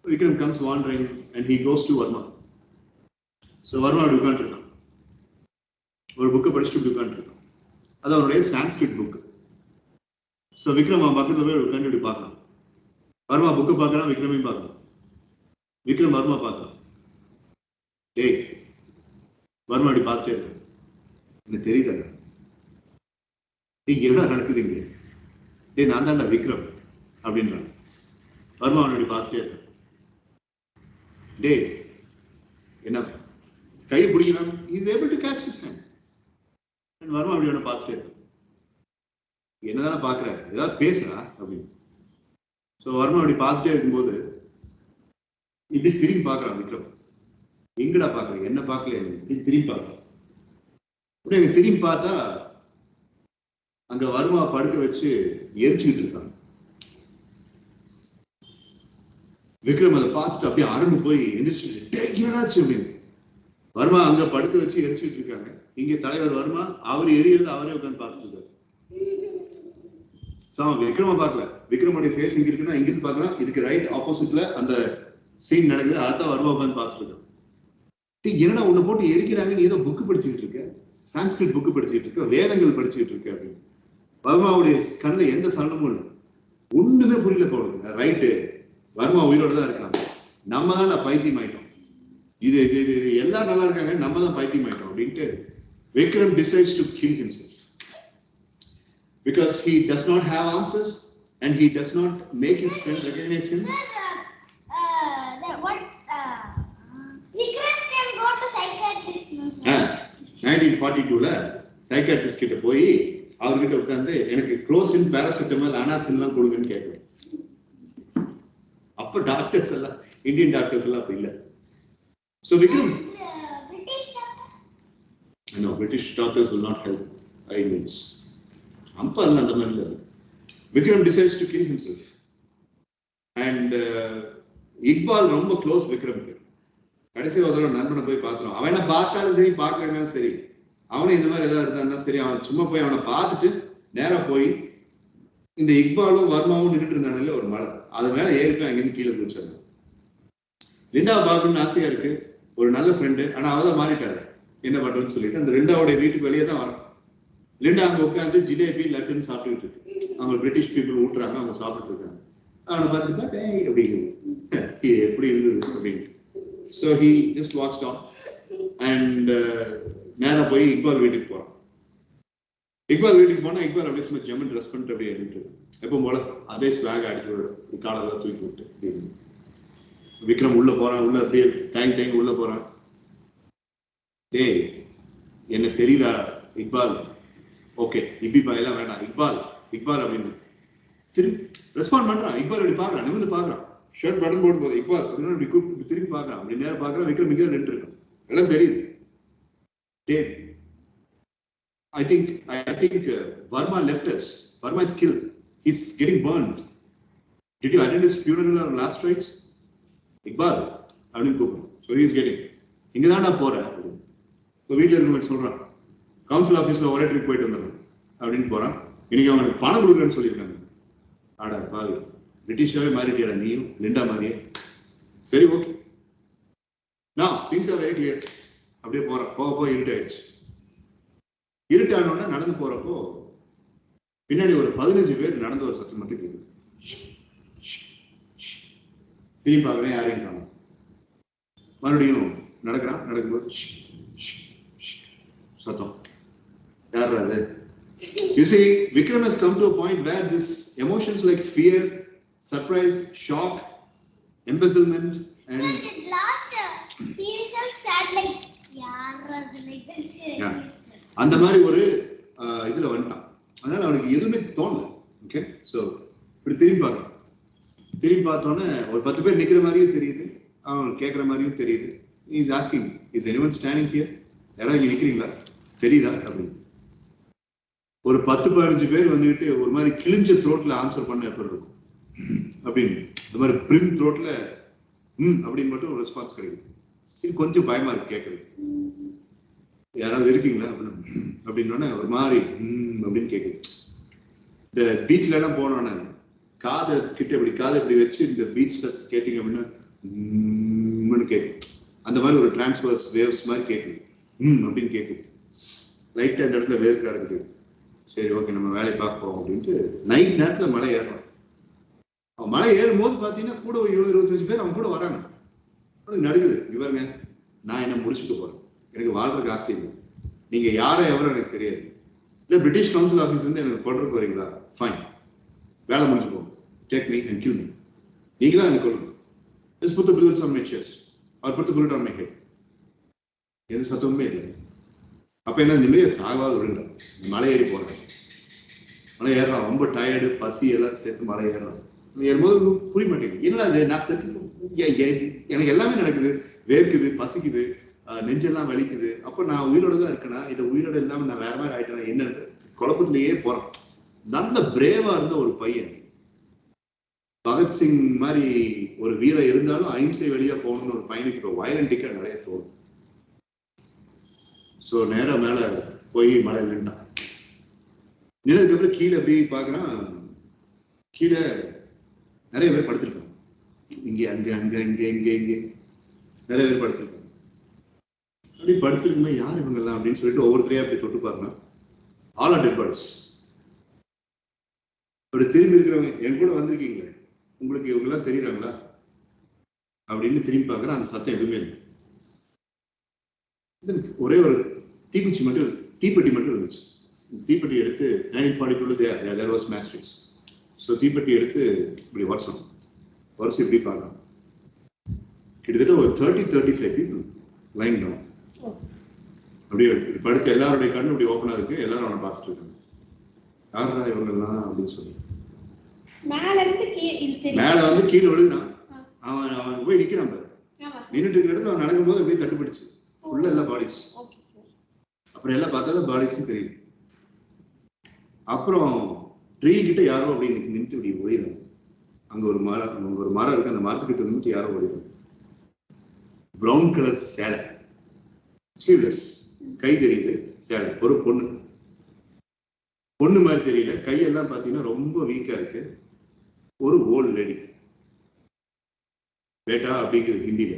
Vikram comes wandering and he goes to Varma. So Varma will can't read. Or book of Padishtu. That's a Sanskrit book. So Vikram can't do Pakra. Varma book of Pakra, Vikram in Pakra. Vikram Varma Pakra. Hey, Varma departed. In the Terida. He gave her a Then Nanda Vikram Abindra. Varma on a departure. Day enough. Kai Buddhinam, he is able to catch his hand. And Varma will be on a path here. Another Pakra, without Pesa. So Varma will be passed here in both. He did 3 Pakra Vikram. Ingada Pakra, Yena Pakla, he did 3 Pakra. But I 3 Pata. அங்க வருமா படுக்க வச்சு எரிச்சுக்கிட்டு இருக்காங்க. விக்ரம் அதை பார்த்துட்டு அப்படியே அரண்டு போய் எந்திரிச்சு வருமா அங்க படுக்க வச்சு எரிச்சுக்கிட்டு இருக்காங்க. இங்க தலைவர் வருமா அவர் எரியறது அவரே உட்காந்து பார்த்துட்டு இருக்காரு. விக்ரம பார்க்கல. விக்ரமுடைய ஃபேஸ் இங்க இருக்குன்னா இங்கிருந்து பார்க்கலாம். இதுக்கு ரைட் ஆப்போசிட்ல அந்த சீன் நடக்குது. அதான் வருமா உட்காந்து பார்த்துட்டு இருக்காங்க. என்னடா உன்னை போட்டு எரிக்கிறாங்கன்னு ஏதோ புக்கு படிச்சுக்கிட்டு இருக்க, சான்ஸ்கிரிட் புக்கு படிச்சுக்கிட்டு இருக்க, வேதங்கள் படிச்சுக்கிட்டு இருக்க அப்படின்னு. வர்மாவுடைய கண்ணில் எந்த சலனமும் இல்லை. ஒண்ணுமே புரியல போடுது. ரைட்டு, வர்மா உயிரோட தான் இருக்காங்க. நம்ம தான் பைத்தியம் ஆயிட்டோம். இது எல்லாரும் நல்லா இருக்காங்க, நம்ம தான் பைத்தியம் ஆயிட்டோம் அப்படின்ட்டு Vikram decides to kill himself because he does not have answers and he does not make his friend recognize him. Vikram can go to psychiatrist. 1942ல சைக்காட்ரிஸ்ட் கிட்ட போய் அவர்கிட்ட உட்கார்ந்து எனக்கு குளோசின், பாராசிட்டமால், அனாசின்லாம் கொடுங்கன்னு கேட்குறேன். அப்ப டாக்டர்ஸ் எல்லாம், இந்தியன் டாக்டர்ஸ் எல்லாம் அப்படி இல்லை. So Vikram, no, British doctors will not help Indians. Ampa alla andha mari illa. Vikram decides to kill himself. And Iqbal ரொம்ப க்ளோஸ் விக்ரம்க்கு. கடைசி ஒரு தடவை நண்பனை போய் பார்த்துரும். அவனை பார்த்தாலும் சரி, பார்க்கலனாலும் சரி, அவனே இந்த மாதிரி ஏதாவது இருந்தான்னா சரி, அவன் சும்மா போய் அவனை பார்த்துட்டு நேரா போய் இந்த இக்பாலும் வர்மாவும் நின்றுட்டு இருந்தானே ஒரு மலை, அது மேல ஏறிட்டு அங்கிருந்து கீழே குதிச்சாங்க. லிண்டாவை பார்க்கணும்னு ஆசையா இருக்கு, ஒரு நல்ல ஃப்ரெண்டு, ஆனா அவதான் மாறிட்டாரு. என்ன பண்றதுன்னு சொல்லிட்டு அந்த லிண்டாவுடைய வீட்டுக்கு வெளியே தான் வரும். லிண்டா அங்க உட்காந்து ஜிலேபி லட்டுன்னு சாப்பிட்டுட்டு இருக்கு. அவங்க பிரிட்டிஷ் பீப்புள் ஊட்டுறாங்க, அவங்க சாப்பிட்டு இருக்காங்க. அவனை பார்த்துட்டு அப்படின்னு எப்படி இருந்தது அப்படின்னு. So he just watched on and நேரா போய் இக்பால் வீட்டுக்கு போறான். இக்பால் வீட்டுக்கு போனா இக்பால் அப்படியே சும்மா ஜெர்மன் ட்ரெஸ் பண்ணிட்டு அப்படியே எடுத்து எப்பவும் போல அதே ஸ்வாக் அடிச்சு காலெல்லாம் தூக்கி விட்டு விக்ரம் உள்ள போறான். உள்ள அப்படியே தேங்கி உள்ள போறான். டேய் என்ன தெரியுதா இக்பால்? ஓகே இபிபா எல்லாம் வேண்டாம், இக்பால் இக்பால் அப்படின்னு திரும்பி ரெஸ்பாண்ட் பண்றான். இக்பால் அப்படி பாக்குறான், நிமிர்ந்து பாக்குறான். ஷர்ட் பட்டன் போட்டு போகுது. இக்பால் அப்படின்னு கூப்பிட்டு திரும்பி பாக்குறான். அப்படி நேரம் பாக்குறான். விக்ரம் இங்கே நின்று இருக்கான். எல்லாம் தெரியுது. I think Varma left us. Varma is killed. He's getting burned. Did you attend his funeral or last rites? Iqbal அப்படின்னு கூப்பிடுறோம். ஸோ ஹி இஸ் கெட்டிங் இங்கே தான் நான் போகிறேன். இப்போ வீட்டில் இருக்கவங்க சொல்கிறான், கவுன்சில் ஆஃபீஸில் ஒரே ட்ரிப் போயிட்டு வந்துடுறேன் அப்படின்னு போகிறான். இன்னைக்கு அவனுக்கு பணம் கொடுக்குறேன்னு சொல்லியிருக்காங்க. ஆடா பாவி, பிரிட்டிஷாவே மாறிட்டியடா நீயும் லிண்டா மாதிரியே. சரி ஓகே, நான் திங்ஸ் ஆர் வெரி கிளியர். அப்படியே போகிறேன். போக இருட்டாயிடுச்சு. இருட்டானோன்னா நடந்து போகிறப்போ பின்னாடி ஒரு 15 பேர் நடந்து ஒரு சத்தம் மட்டும் கேட்குது. திரும்பி பார்க்குறேன், யாரையும் காணோம். மறுபடியும் நடக்கும்போது சத்தம். யார் அது? You see, Vikram has come to a point where this emotions like fear, surprise, shock, embezzlement and last he himself sat like yaar like that. அந்த மாதிரி ஒரு இதுல வந்துட்டான். அதனால அவனுக்கு எதுவுமே தோணல. ஓகே, ஸோ இப்படி திரும்பி பார்த்தோன்னே ஒரு 10 பேர் நிக்கிற மாதிரியும் தெரியுது, அவன் கேட்குற மாதிரியும் தெரியுது. Is asking, is anyone standing here? யாராவது இங்கே நிற்கிறீங்களா, தெரியுதா அப்படின்னு. ஒரு 10-15 பேர் வந்துட்டு ஒரு மாதிரி கிழிஞ்ச த்ரோட்ல ஆன்சர் பண்ண எப்படி இருக்கும் அப்படின்னு, இந்த மாதிரி பிரிம் த்ரோட்ல அப்படின்னு மட்டும் ஒரு ரெஸ்பான்ஸ் கிடைக்குது. இது கொஞ்சம் பயமா இருக்கு கேட்கறது. யாராவது இருக்கீங்களா அப்படின்னோடனே ஒரு மாதிரி அப்படின்னு கேட்குது. இந்த பீச்ல எல்லாம் போனோன்னே காதை கிட்ட இப்படி வச்சு இந்த பீச் கேட்டீங்க அப்படின்னா கேட்குது. அந்த மாதிரி ஒரு டிரான்ஸ்வர்ஸ் வேவ்ஸ் மாதிரி கேட்குது. அப்படின்னு கேட்குது. லைட்டா இந்த இடத்துல வேர்க்கா இருக்குது. சரி ஓகே, நம்ம வேலையை பார்ப்போம் அப்படின்ட்டு நைட் நேரத்தில் மலை ஏறலாம். அவன் மலை ஏறும் போது பார்த்தீங்கன்னா கூட ஒரு 20-25 பேர் அவன் கூட வராங்க. அவனுக்கு நடுக்குது. இவருங்க, நான் என்ன முடிச்சுட்டு போறேன், எனக்கு வாழ்றதுக்கு ஆசை இல்லை, நீங்க யாரை எவரும் எனக்கு தெரியாது, இல்லை பிரிட்டிஷ் கவுன்சில் ஆஃபீஸ் வந்து எனக்கு கொள்றதுக்கு வரீங்களா, ஃபைன், வேலை முடிஞ்சு போகும், take me and kill me, நீங்களா எனக்கு கொள்ளுங்க, just put the bullets on my chest or put the bullet on my head. எது சத்தமுமே இல்லை. அப்ப என்ன, நிம்மதியை சாகாத விழுங்க. மலை ஏறி போறேன், மலை ஏறலாம், ரொம்ப டயர்டு, பசி எல்லாம் சேர்த்து மலை ஏறலாம். ஏறும்போது புரிய மாட்டேங்குது, என்னடா அது, நான் செத்து எனக்கு எல்லாமே நடக்குது, வேர்க்குது, பசிக்குது, நெஞ்செல்லாம் வலிக்குது, அப்ப நான் உயிரோட தான் இருக்கேனா, இதை உயிரோட இல்லாம நான் வேற மாதிரி ஆயிட்டேனா, என்ன குழப்பத்திலேயே போறேன். நல்ல பிரேவா இருந்த ஒரு பையன், பகத்சிங் மாதிரி ஒரு வீரர் இருந்தாலும் அஹிம்சை வழியா போகணும்னு ஒரு பையனுக்கு இப்போ வயலண்டிக்கா நிறைய தோணும். ஸோ நேரம் மேல போய் மழை நின்றான். நின்னதுக்கு அப்புறம் கீழே அப்படி பார்க்கறான், கீழே நிறைய பேர் படுத்திருக்காங்க. இங்கே அங்க அங்க இங்க இங்க இங்கே நிறைய பேர் படுத்திருக்காங்க. அப்படி படுத்திருக்குமே யார் இவங்கெல்லாம் அப்படின்னு சொல்லிட்டு ஒவ்வொருத்தரையும் அப்படி தொட்டு பார்க்கலாம். All are dead bodies. அப்படி திரும்பி இருக்கிறவங்க, என் கூட வந்திருக்கீங்களே, உங்களுக்கு இவங்கெல்லாம் தெரியுறாங்களா அப்படின்னு திரும்பி பார்க்குறேன். அந்த சத்தம் எதுவுமே இல்லை. ஒரே ஒரு தீக்குச்சி மட்டும், தீப்பெட்டி மட்டும் இருந்துச்சு. தீப்பெட்டி எடுத்து 1942 there was matchsticks. ஸோ தீப்பெட்டி எடுத்து இப்படி வருஷம் இப்படி பார்க்கலாம். கிட்டத்தட்ட ஒரு 30-35 people lying down. அப்படியே படுத்து எல்லாருடைய கண்ணு இப்படி ஓப்பனா இருக்கு. எல்லாரும் அவனை பார்த்துட்டு இருக்காங்க. யாரா இவங்கெல்லாம் அப்படின்னு சொல்லி மேல வந்து கீழே விழுகிறான். அவன் போய் நிக்கிறான் பாரு. நின்றுட்டு இருக்கிற இடத்துல அவன் நடக்கும்போது அப்படியே தட்டுப்பிடிச்சு உள்ள எல்லா பாடிஸ். அப்புறம் எல்லாம் பார்த்தா பாடிஸும் தெரியுது. அப்புறம் ட்ரீ கிட்ட யாரோ அப்படி நின்று இப்படி ஓடிடுறாங்க. அங்க ஒரு மரம் இருக்கு. அந்த மரத்துக்கிட்ட நின்று யாரோ ஓடிடுறாங்க. ப்ரௌன் கலர் சேலை, ஸ்லீவ்லெஸ், கை தெரியுது, சேலை. ஒரு பொண்ணு மாதிரி தெரியல, கையெல்லாம் பார்த்தீங்கன்னா ரொம்ப வீக்கா இருக்கு. ஒரு ஓல்டு லேடி, பேட்டா அப்படிங்கிறது ஹிந்தியில.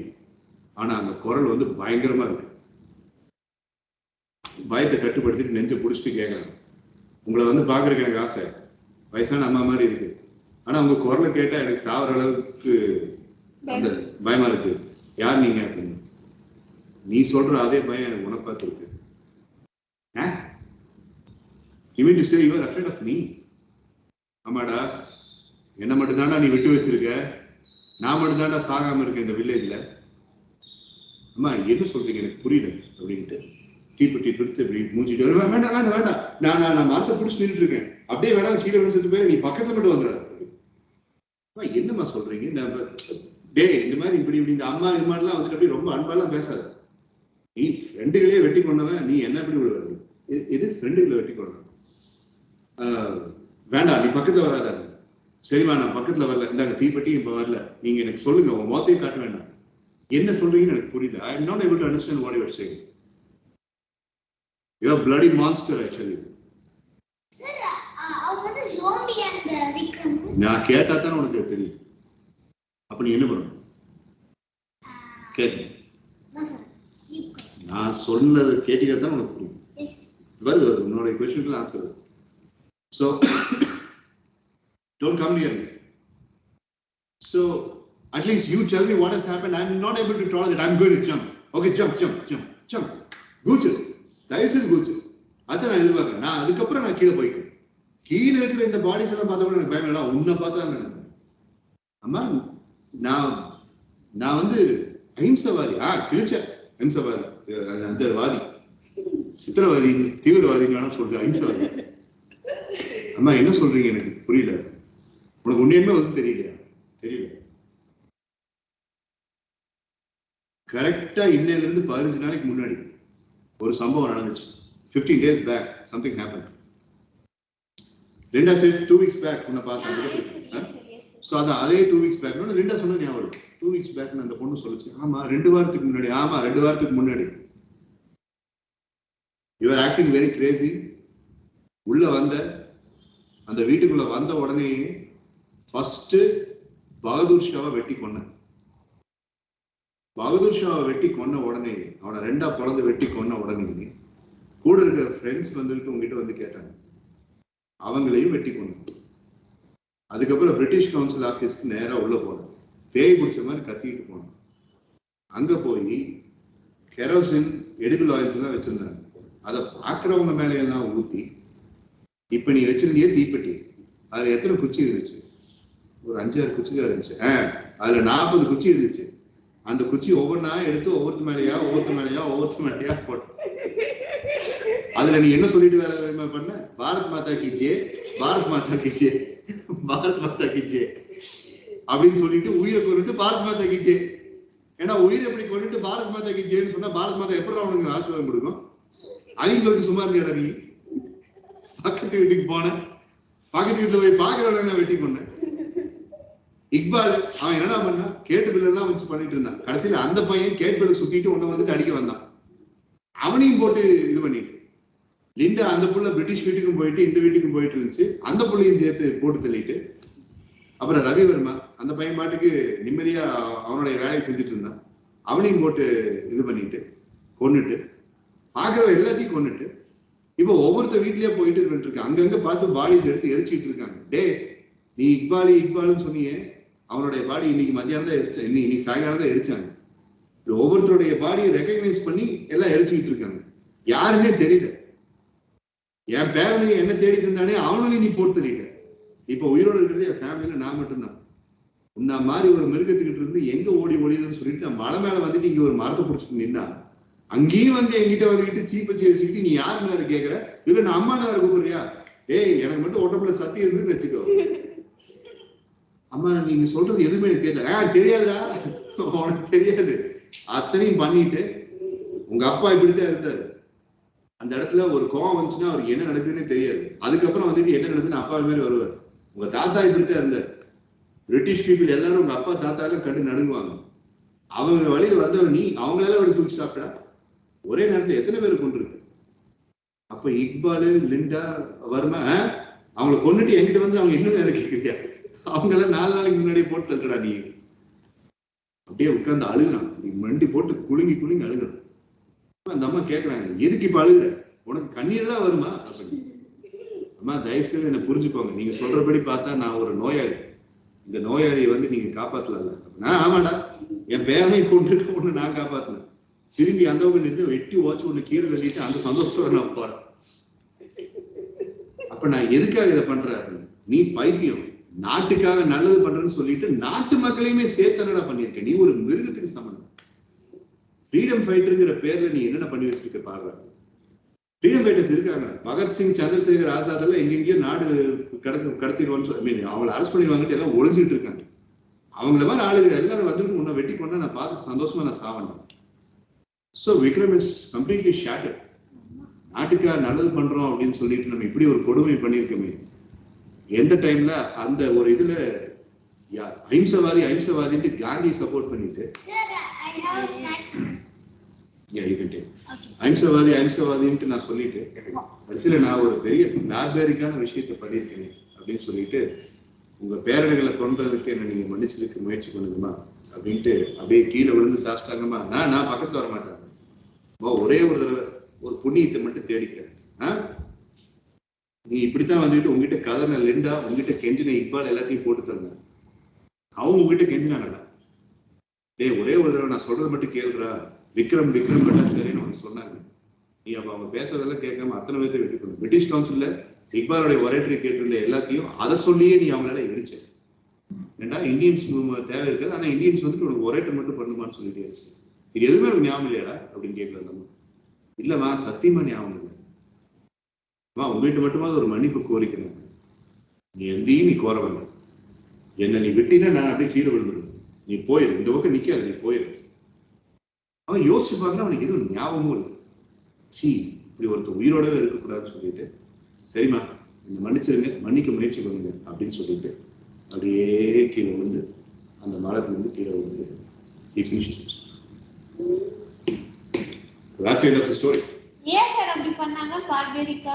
ஆனா அந்த குரல் வந்து பயங்கரமா இருக்கு. பயத்தை கட்டுப்படுத்திட்டு நெஞ்சை பிடிச்சிட்டு கேட்கறாங்க, உங்களை வந்து பாக்குறதுக்கு எனக்கு ஆசை, வயசான அம்மா மாதிரி இருக்கு, ஆனா உங்க குரலை கேட்டா எனக்கு சாவர அளவுக்கு அந்த பயமா இருக்கு, யார் நீங்க அப்படின்னு. நீ சொல்ற அதே பயம் எனக்கு உனக்கு பார்த்து இருக்கு. You mean to say you are afraid of me? ஆமாடா, என்ன மட்டும்தான்டா நீ விட்டு வச்சிருக்க, நான் மட்டும்தான்டா சாகாம இருக்கேன் இந்த வில்லேஜ்ல. அம்மா என்ன சொல்றீங்க எனக்கு புரியல அப்படின்ட்டு தீப்பெட்டி பிடித்து இப்படி மூஞ்சிட்டு, வேண்டாம் வேண்டாம் வேண்டாம், நான் மரத்தை பிடிச்சி நின்றுட்டு இருக்கேன், அப்படியே வேணா கீழே விட செத்து போய் நீ பக்கத்துல மட்டும் வந்துடாது. என்னம்மா சொல்றீங்க, டே இந்த மாதிரி இப்படி இந்த அம்மா இம்மாலாம் வந்துட்டு அப்படி ரொம்ப அன்பாலாம் பேசாது. நீ ஃப்ரெண்டுகளே வெட்டி கொண்டவன், நீ என்ன எப்படி விடுவாரு, இது ஃப்ரெண்டுகளை வெட்டி கொண்டவன், வேண்டாம் நீ பக்கத்துல வராத. சரிம்மா நான் பக்கத்துல வரல, இந்தாங்க தீப்பெட்டி இப்ப வரல, நீங்க எனக்கு சொல்லுங்க, உங்க மொத்தையும் காட்ட வேண்டாம், என்ன சொல்றீங்கன்னு எனக்கு புரியல. I am not able to understand what you are saying. You are a bloody monster actually. Sir, அவங்க வந்து zombie and Vikram. நான் கேட்டா தான் உனக்கு தெரியும். அப்ப நீ என்ன பண்ணணும்? கேட்க. நான் சொன்னதை கேட்டீங்க தான் உனக்கு புரியும். வருது உன்னோட கொஸ்டினுக்கு answer. So don't come near me. So at least you tell me what has happened. I'm not able to tolerate. I'm going to jump. Okay, jump. Gooch. That is gooch. அத நான் எதிர்பார்க்கிறேன். நான் அதுக்கப்புறம் நான் கீழே போய்க்கிறேன். கீழே இருக்கிற இந்த பாடிஸ் எல்லாம் பார்த்தா கூட எனக்கு பயம் இல்லை. உன்னை பார்த்தா அம்மா நான் வந்து அஹிம்சவாதி. கிழிச்ச அஹிம்சவாதி, அஞ்சர்வாதி, சித்திரவாதி, தீவிரவாதின்னு வேணா சொல்றது. அஹிம்சவாதி. அம்மா என்ன சொல்றீங்க எனக்கு புரியல. உனக்கு உண்மையுமே வந்து தெரியல. கரெக்டா இன்னையில இருந்து 15 நாளைக்கு முன்னாடி ஒரு சம்பவம் நடந்துச்சு. 15 days back something happened. Linda said 2 weeks back உன்னை பார்த்தேன். சோ அதே 2 weeks back லிண்டா சொன்னது ஞாபகம் வருது. 2 weeks back அந்த பொண்ணு சொல்லுச்சு, ஆமா 2 வாரத்துக்கு முன்னாடி. ஆமா 2 வாரத்துக்கு முன்னாடி. You are acting very crazy. உள்ள வந்த அந்த வீட்டுக்குள்ள வந்த உடனே ஃபர்ஸ்ட் பகதூர் ஷாவை வெட்டி கொன்ன. பகதூர் ஷாவை வெட்டி கொன்ன உடனே, அவனை 2ஆ பிளந்து வெட்டி கொன்ன உடனே கூட இருக்கிற ஃப்ரெண்ட்ஸ் வந்துட்டு உங்ககிட்ட வந்து கேட்டாங்க. அவங்களையும் வெட்டி கொண்டு அதுக்கப்புறம் பிரிட்டிஷ் கவுன்சில் ஆஃபீஸ்க்கு நேரா உள்ள போனேன். பேய் பிடிச்ச மாதிரி கத்திட்டு போனேன். அங்க போய் கெரோசின், எடிபிள் ஆயில்ஸ் எல்லாம் வச்சிருந்தாங்க. அதை பாக்குறவங்க மேலே எல்லாம் ஊத்தி, இப்ப நீ வச்சிருந்தியே தீப்பெட்டி, அதுல எத்தனை குச்சி இருந்துச்சு? ஒரு 5-6 குச்சி தான் இருந்துச்சு. அதுல 40 குச்சி இருந்துச்சு. அந்த குச்சி ஒவ்வொன்னா எடுத்து ஒவ்வொருத்த மேலேயா போட்டேன். அதுல நீ என்ன சொல்லிட்டு வேலை பண்ண? பாரத் மாதா கி ஜெய், பாரத் மாதா கி ஜெய், பாரத் மாதா கி ஜெய் அப்படின்னு சொல்லிட்டு உயிரை கொண்டுட்டு பாரத் மாதா கி ஜெய். ஏன்னா உயிரை எப்படி கொண்டுட்டு பாரத் மாதா கி ஜெய்னு சொன்னா பாரத் மாதா எப்படி அவனுக்கு ஆசீர்வாதம் கொடுக்கும்? அதையும் சொல்லிட்டு சும்மா இருந்த நீ பக்கத்து வீட்டுக்கு போன, பக்கத்து வீட்டுல போய் பாக்குறவங்க வெட்டி கொண்டேன். இக்பால் அவன் என்னடா பண்ணா, கேட்டு பில் எல்லாம் வச்சு பண்ணிட்டு இருந்தான். கடைசியில அந்த பையன் கேட் பில்ல சுத்திட்டு ஒண்ணு வந்துட்டு அடிக்க வந்தான். அவனையும் போட்டு இது பண்ணிட்டு, லிண்டா அந்த புள்ள பிரிட்டிஷ் வீட்டுக்கும் போயிட்டு இந்த வீட்டுக்கும் போயிட்டு இருந்துச்சு. அந்த புள்ளையும் சேர்த்து போட்டு தள்ளிட்டு, அப்புறம் ரவிவர்மா அந்த பையன் பாட்டுக்கு நிம்மதியா அவனுடைய வேலையை செஞ்சுட்டு இருந்தான். அவனையும் போட்டு இது பண்ணிட்டு கொன்னுட்டு, பாக்குற எல்லாத்தையும் கொன்னுட்டு, இப்போ ஒவ்வொருத்த வீட்லயே போயிட்டு இருக்கு. அங்கங்க பார்த்து பாடிஸ் எடுத்து எரிச்சிட்டு இருக்காங்க. டே நீ இக்பாலுன்னு சொன்னியே, அவனுடைய பாடி இன்னைக்கு மத்தியானம் தான் எரிச்சா, இன்னைக்கு சாயங்காலம் தான் எரிச்சாங்க. ஒவ்வொருத்தருடைய பாடியை ரெகக்னைஸ் பண்ணி எல்லாம் எரிச்சுக்கிட்டு இருக்காங்க. யாருமே தெரியல. என் பேரனையும் என்ன தேடிட்டு இருந்தானே அவனையும் நீ போட்டு தள்ளிட்ட. இப்ப உயிரோடு இருக்கிறது என் ஃபேமிலியில நான் மட்டும்தான். உன்ன மாதிரி ஒரு மிருகத்துக்கிட்டு இருந்து எங்க ஓடிதுன்னு சொல்லிட்டு நான் மலை மேல வந்துட்டு இங்க ஒரு மரத்தை பிடிச்சிட்டு நின்னா, அங்கேயும் வந்து என்கிட்ட வந்துக்கிட்டு சீப்பச்சி வச்சுக்கிட்டு நீ யாரு நேரம் கேட்கற? இல்ல நான் அம்மா நேரம் கூப்பிடுறியா? ஏய் எனக்கு மட்டும் ஒட்டப்புல சத்தி இருந்துன்னு வச்சுக்கோ. அம்மா நீங்க சொல்றது எதுவுமே எனக்கு தெரியல. தெரியாதுடா, உனக்கு தெரியாது. அத்தனையும் பண்ணிட்டு உங்க அப்பா இப்படித்தான் இருந்தாரு. அந்த இடத்துல ஒரு கோவம் வந்துச்சுன்னா அவருக்கு என்ன நடக்குதுன்னே தெரியாது. அதுக்கப்புறம் வந்துட்டு என்ன நடக்குதுன்னு அப்பா மாதிரி வருவார். உங்க தாத்தா இப்படித்தான் இருந்தார். பிரிட்டிஷ் பீப்புள் எல்லாரும் உங்க அப்பா தாத்தா எல்லாம் கண்டு நடுங்குவாங்க. அவங்க வழியில் வந்தவர் நீ அவங்களால ஒரு தூக்கி சாப்பிட்டா ஒரே நேரத்துல எத்தனை பேர் கொண்டிருக்கு? அப்ப இக்பாலு, லிண்டா, வர்மா அவங்களை கொண்டுட்டு என்கிட்ட வந்து அவங்க இன்னும் நேரம் கேட்குறியா? அவங்க எல்லாம் 4 நாளைக்கு முன்னாடியே போட்டு தட்டுடா. நீ அப்படியே உட்கார்ந்து அழுகுறான். நீ மண்டி போட்டு குலுங்கி அழுகுறான். அந்த அம்மா கேட்கறாங்க, எதுக்கு இப்ப அழுகுற? உனக்கு கண்ணீர்லாம் வருமா? அப்படின்னு. அம்மா தயவுசெய்து என்ன புரிஞ்சுக்கோங்க, நீங்க சொல்றபடி பார்த்தா நான் ஒரு நோயாளி. இந்த நோயாளியை வந்து நீங்க காப்பாத்தல. ஆமாடா, என் பேரனை கொண்டுட்டு ஒண்ணு நான் காப்பாத்தினேன். திரும்பி அந்த நின்று வெட்டி ஓச்சு ஒண்ணு கீழே தள்ளிட்டு அந்த சந்தோஷத்தோட நான் போறேன். அப்ப நான் எதுக்காக இதை பண்றேன்? நீ பைத்தியம். நாட்டுக்காக நல்லது பண்றேன்னு சொல்லிட்டு நாட்டு மக்களையுமே சேர்த்தனடா பண்ணிருக்க. நீ ஒரு மிருகத்துக்கு சமம். ஃப்ரீடம் ஃபைட்டருங்கிற பேர்ல நீ என்னென்ன பண்ணி வச்சிருக்க பாருங்க. ஃப்ரீடம் ஃபைட்டர்ஸ் இருக்காங்க. பகத்சிங், சந்திரசேகர் ஆசாத் எல்லாம் எங்கெங்கயோ நாடு கடத்திடுவோன்னு சொல்லி அவங்களை அரெஸ்ட் பண்ணிடுவாங்கட்டு எல்லாம் ஒளிஞ்சிட்டு இருக்காங்க. அவங்கள மாதிரி ஆளுகள் எல்லாரும் வந்துட்டு உன்னை வெட்டி கொண்டா நான் பார்த்து சந்தோஷமா நான் சாவணும். So Vikram is completely shattered. நாட்டுக்காக நல்லது பண்றோம் அப்படின்னு சொல்லிட்டு நம்ம இப்படி ஒரு கொடுமை பண்ணியிருக்கோமே. எந்த டைம்ல அந்த ஒரு இதுல அஹிம்சவாதின்ட்டு காந்தி சப்போர்ட் பண்ணிட்டு அஹிம்சவாதின்ட்டு நான் சொல்லிட்டு கடைசியில நான் ஒரு பெரிய பார்பேரிக்கான விஷயத்தை பண்ணியிருக்கேன் அப்படின்னு சொல்லிட்டு உங்க பேரர்களை கொன்றதுக்கு என்ன நீங்க மன்னிச்சதுக்கு முயற்சி பண்ணுங்கம்மா அப்படின்ட்டு அப்படியே கீழே விழுந்து சாஷ்டாங்கம்மா நான் பக்கத்துல வர மாட்டேன், ஒரே ஒரு தடவை ஒரு புண்ணியத்தை மட்டும் தேடிக்கிறேன். நீ இப்படித்தான் வந்துட்டு உங்ககிட்ட கதனை லிண்டா உங்ககிட்ட கெஞ்சின இக்பால் எல்லாத்தையும் போட்டு தருங்க. அவங்க உங்ககிட்ட கெஞ்சினாங்கடா, டேய் ஒரே ஒரு தடவை நான் சொல்றது மட்டும் கேளுறா, விக்ரம் பட்டாச்சாரின்னு அவங்க சொன்னாங்க. நீ அப்ப அவங்க பேசுறதெல்லாம் கேட்காம அத்தனை பேர்த்தை வெட்டி பண்ணு. பிரிட்டிஷ் கவுன்சில்ல இக்பாலுடைய ஒரேட்டரி கேட்டிருந்த எல்லாத்தையும் அதை சொல்லியே நீ அவங்களால எரிச்ச. ஏண்டா இந்தியன்ஸ் தேவை இருக்காது, ஆனா இந்தியன்ஸ் வந்துட்டு உனக்கு ஒரேட்டர் மட்டும் பண்ணுமான்னு சொல்லிட்டே இருந்துச்சு. இது எதுவுமே எனக்கு ஞாபகம் இல்லையாடா அப்படின்னு கேட்கல. நம்ம இல்லம்மா சத்தியமா ஞாபகம் இல்லை, உங்ககிட்ட மட்டுமா ஒரு மன்னிப்பு கோரிக்கிறேன், நீ எந்தையும் நீ கோரவல்ல, என்ன நீ விட்டினா நான் அப்படியே கீழே விழுந்துருவேன், நீ போயிரு, இந்த பக்கம் நிக்காது, நீ போயிரு. அவன் யோசிச்சு பார்க்கல, அவனுக்கு எதுவும் ஞாபகமும் இல்லை. சி இப்படி ஒருத்தர் உயிரோடவே இருக்கக்கூடாதுன்னு சொல்லிட்டு சரிம்மா என்ன மன்னிச்சிருங்க, மன்னிக்க முயற்சி பண்ணுங்க அப்படின்னு சொல்லிட்டு அப்படியே கீழே விழுந்து அந்த மரத்துல இருந்து கீழே விழுந்து that's it of the story. Yes sir, அப்படி பண்ணாங்க பார்பேரிக்கா.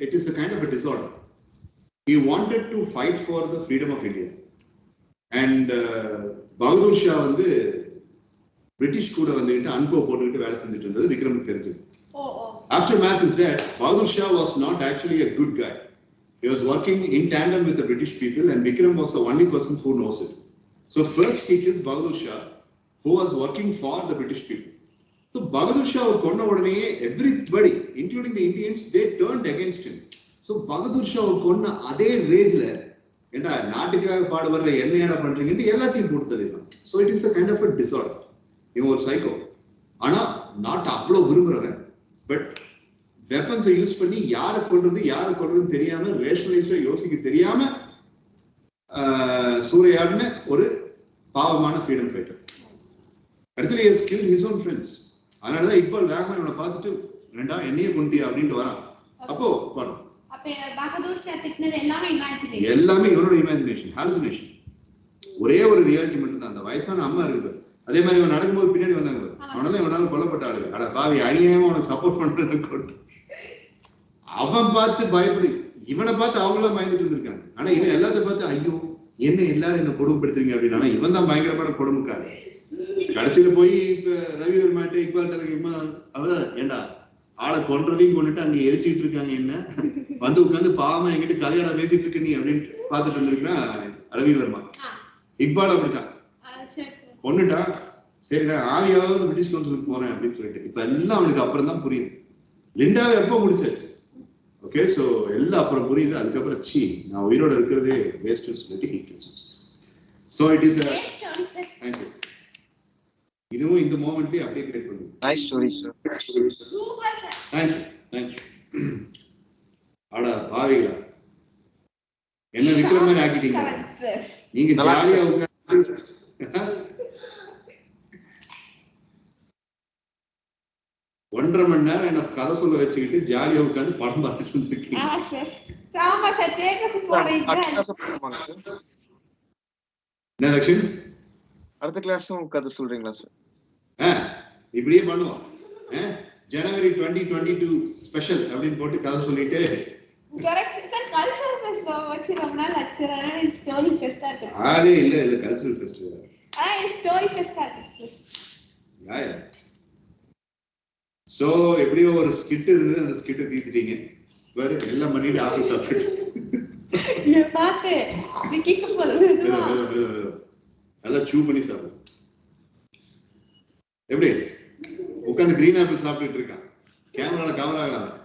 It is a kind of a disorder. He wanted to fight for the freedom of India and Bahadur Shah வந்து பிரிட்டிஷ் கூட வந்துட்டு அன்போ போட்டுக்கிட்டு வேலை செஞ்சுட்டு இருந்தது விக்ரமுக்கு தெரிஞ்சது. Aftermath is that Bahadur Shah was not actually a good guy. He was working in tandem with the British people and Vikram was the only person who knows it. So first he kills Bahadur Shah who was working for the British people. So Bahadur Shah konna odane everybody including the Indians they turned against him. So Bahadur Shah konna adhe rage la enda naatukaga paadu varra enna eda pandringa ellathiyum potu theriyum. So it is a kind of a disorder. You are psycho ana not avlo virumraven but weapons use பண்ணி யாரை கொல்றதுன்னு தெரியாம ரேஷனலைஸ்டா யோசிக்க தெரியாம சூறையாடின ஒரு பாவமான freedom fighter. கடைசியில் he has killed his own friends. அதனாலதான் இக்பால் வேகமா இவனை பார்த்துட்டு ரெண்டா என்னையே கொண்டியா அப்படின்ட்டு வரான். அப்போ பாடும் எல்லாமே இவனோட இமேஜினேஷன், ஹாலுசினேஷன். ஒரே ஒரு ரியாலிட்டி மட்டும் தான். அந்த வயசான அம்மா இருக்குது, அதே மாதிரி இவன் நடக்கும்போது பின்னாடி வந்தாங்க, அவனால இவனால கொல்லப்பட்ட ஆளு, அட பாவி அநியாயமா அவனுக்கு சப்போர்ட் பண்றது அவன் பார்த்து பயப்படி, இவனை பார்த்து அவங்களாம் பயந்துட்டு இருந்திருக்காங்க. ஆனா இவன் எல்லாத்தையும் பார்த்து ஐயோ என்ன எல்லாரும் என்ன கொடுமைப்படுத்துறீங்க அப்படின்னு. ஆனா இவன் தான் பயங்கரமான கொடுமைக்காரு. கடைசியில போய் இப்ப ரவிவர்மாட்ட இக்பால் அவதான் ஏண்டா ஆளை கொன்றதையும் கொண்டுட்டு அங்க எரிச்சிட்டு இருக்காங்க, என்ன வந்து உட்காந்து பாவமா என்கிட்ட கதையாடா பேசிட்டு இருக்க நீ அப்படின்ட்டு பார்த்துட்டு இருந்திருக்கா ரவிவர்மா. இக்பால் அப்படித்தான் கொண்டுட்டான், சரி நான் ஆவியாவது பிரிட்டிஷ் கவுன்சிலுக்கு போறேன் அப்படின்னு சொல்லிட்டு. இப்ப எல்லாம் அவனுக்கு அப்புறம் தான் புரியுது. லிண்டாவை எப்போ முடிச்சாச்சு, ஓகே, சோ எல்லாம் அப்புறம் புரியுது. அதுக்கப்புறம் சி நான் உயிரோட இருக்கிறதே வேஸ்ட்னு சொல்லிட்டு he kills himself. So it is a thank you. இதுவும் இந்த மொமெண்ட்லயே அப்படியே கிரியேட் பண்ணுங்க. Nice story sir. Thank you. அடா பாவிகளா என்ன விக்ரம் மாதிரி ஆக்கிட்டீங்க. நீங்க ஜாலியா உட்கார்ந்து 1.5 மணி நேரம் என்ன கதை சொல்ல வச்சுக்கிட்டு ஜாலியா உட்கார்ந்து படம் பார்த்துட்டு இருந்திருக்கீங்க. என்ன தக்ஷன் அடுத்த கிளாஸும் கதை சொல்றீங்களா சார்? இப்படியே பண்ணுவோம். ஜனவரி 2022 ஸ்பெஷல் அப்படின்னு போட்டு கதை சொல்லிட்டு இல்ல கல்ச்சரல் ஃபெஸ்டிவல் சோ எப்படியோ ஒரு ஸ்கிட் இருந்தது, அந்த ஸ்கிட்டை தீர்த்துட்டீங்க. வேற எல்லாம் பண்ணிட்டு ஆபீஸ் சாப்பிட்டு நல்லா சூ பண்ணி சாப்பிடு. எப்படி உட்காந்து கிரீன் ஆப்பிள் சாப்பிட்டுட்டு இருக்கான், கேமரால கவர் ஆகலாம்.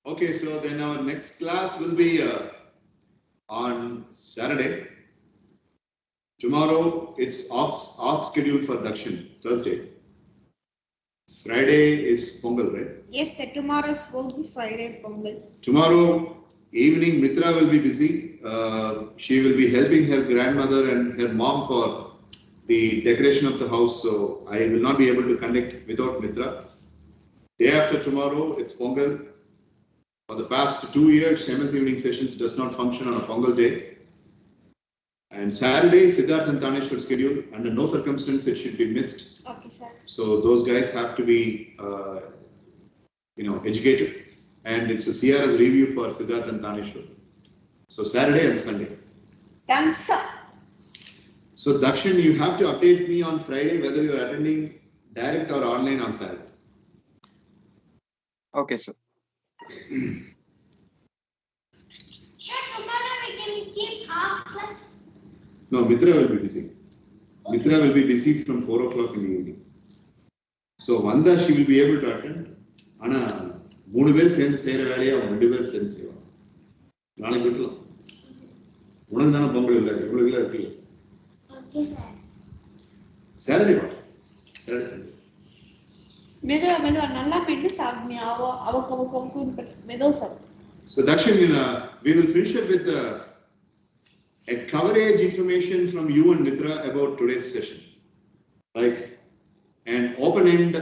Okay, so then our next class will be on Saturday. Tomorrow it's off schedule for Dakshin. Thursday. Friday is Pongal, right? Yes sir, tomorrow will be Friday Pongal. Tomorrow Evening, Mitra will be busy. She will be helping her grandmother and her mom for the decoration of the house. So I will not be able to connect without Mitra. Day after tomorrow, it's Pongal. For the past 2 years, MS evening sessions does not function on a Pongal day. And Saturday, Siddharth and Taneshwar schedule. Under no circumstance it should be missed. Okay, sir. So those guys have to be, educated. And it's a CRS review for Siddharth and Taneshwar. So Saturday and Sunday. Done, sir. So Dakshin, you have to update me on Friday whether you are attending direct or online on Saturday. Okay, sir. Sir, tomorrow we can keep half class. No, Mitra will be busy. Mitra will be busy from 4 o'clock in the evening. So Vanda, she will be able to attend. Ana, 3 பேர் சேர்ந்து செய்யற வேலையை அவங்க 2 பேர் சேர்ந்து செய்வாங்க. நாளைக்கு விட்டுலாம். உனக்கு தானே பொங்கல் இல்லை, இவ்வளவு இல்லை இருக்குல்ல. Okay, sir. Saturday what? Saturday Sunday. மெதுவா நல்லா மென்னு சாப்பிடுங்க. அவக்கு மெதுவா சாப்பிடு. So Dakshin, we will finish up with a coverage information from you and Mitra about today's session. Like an open-end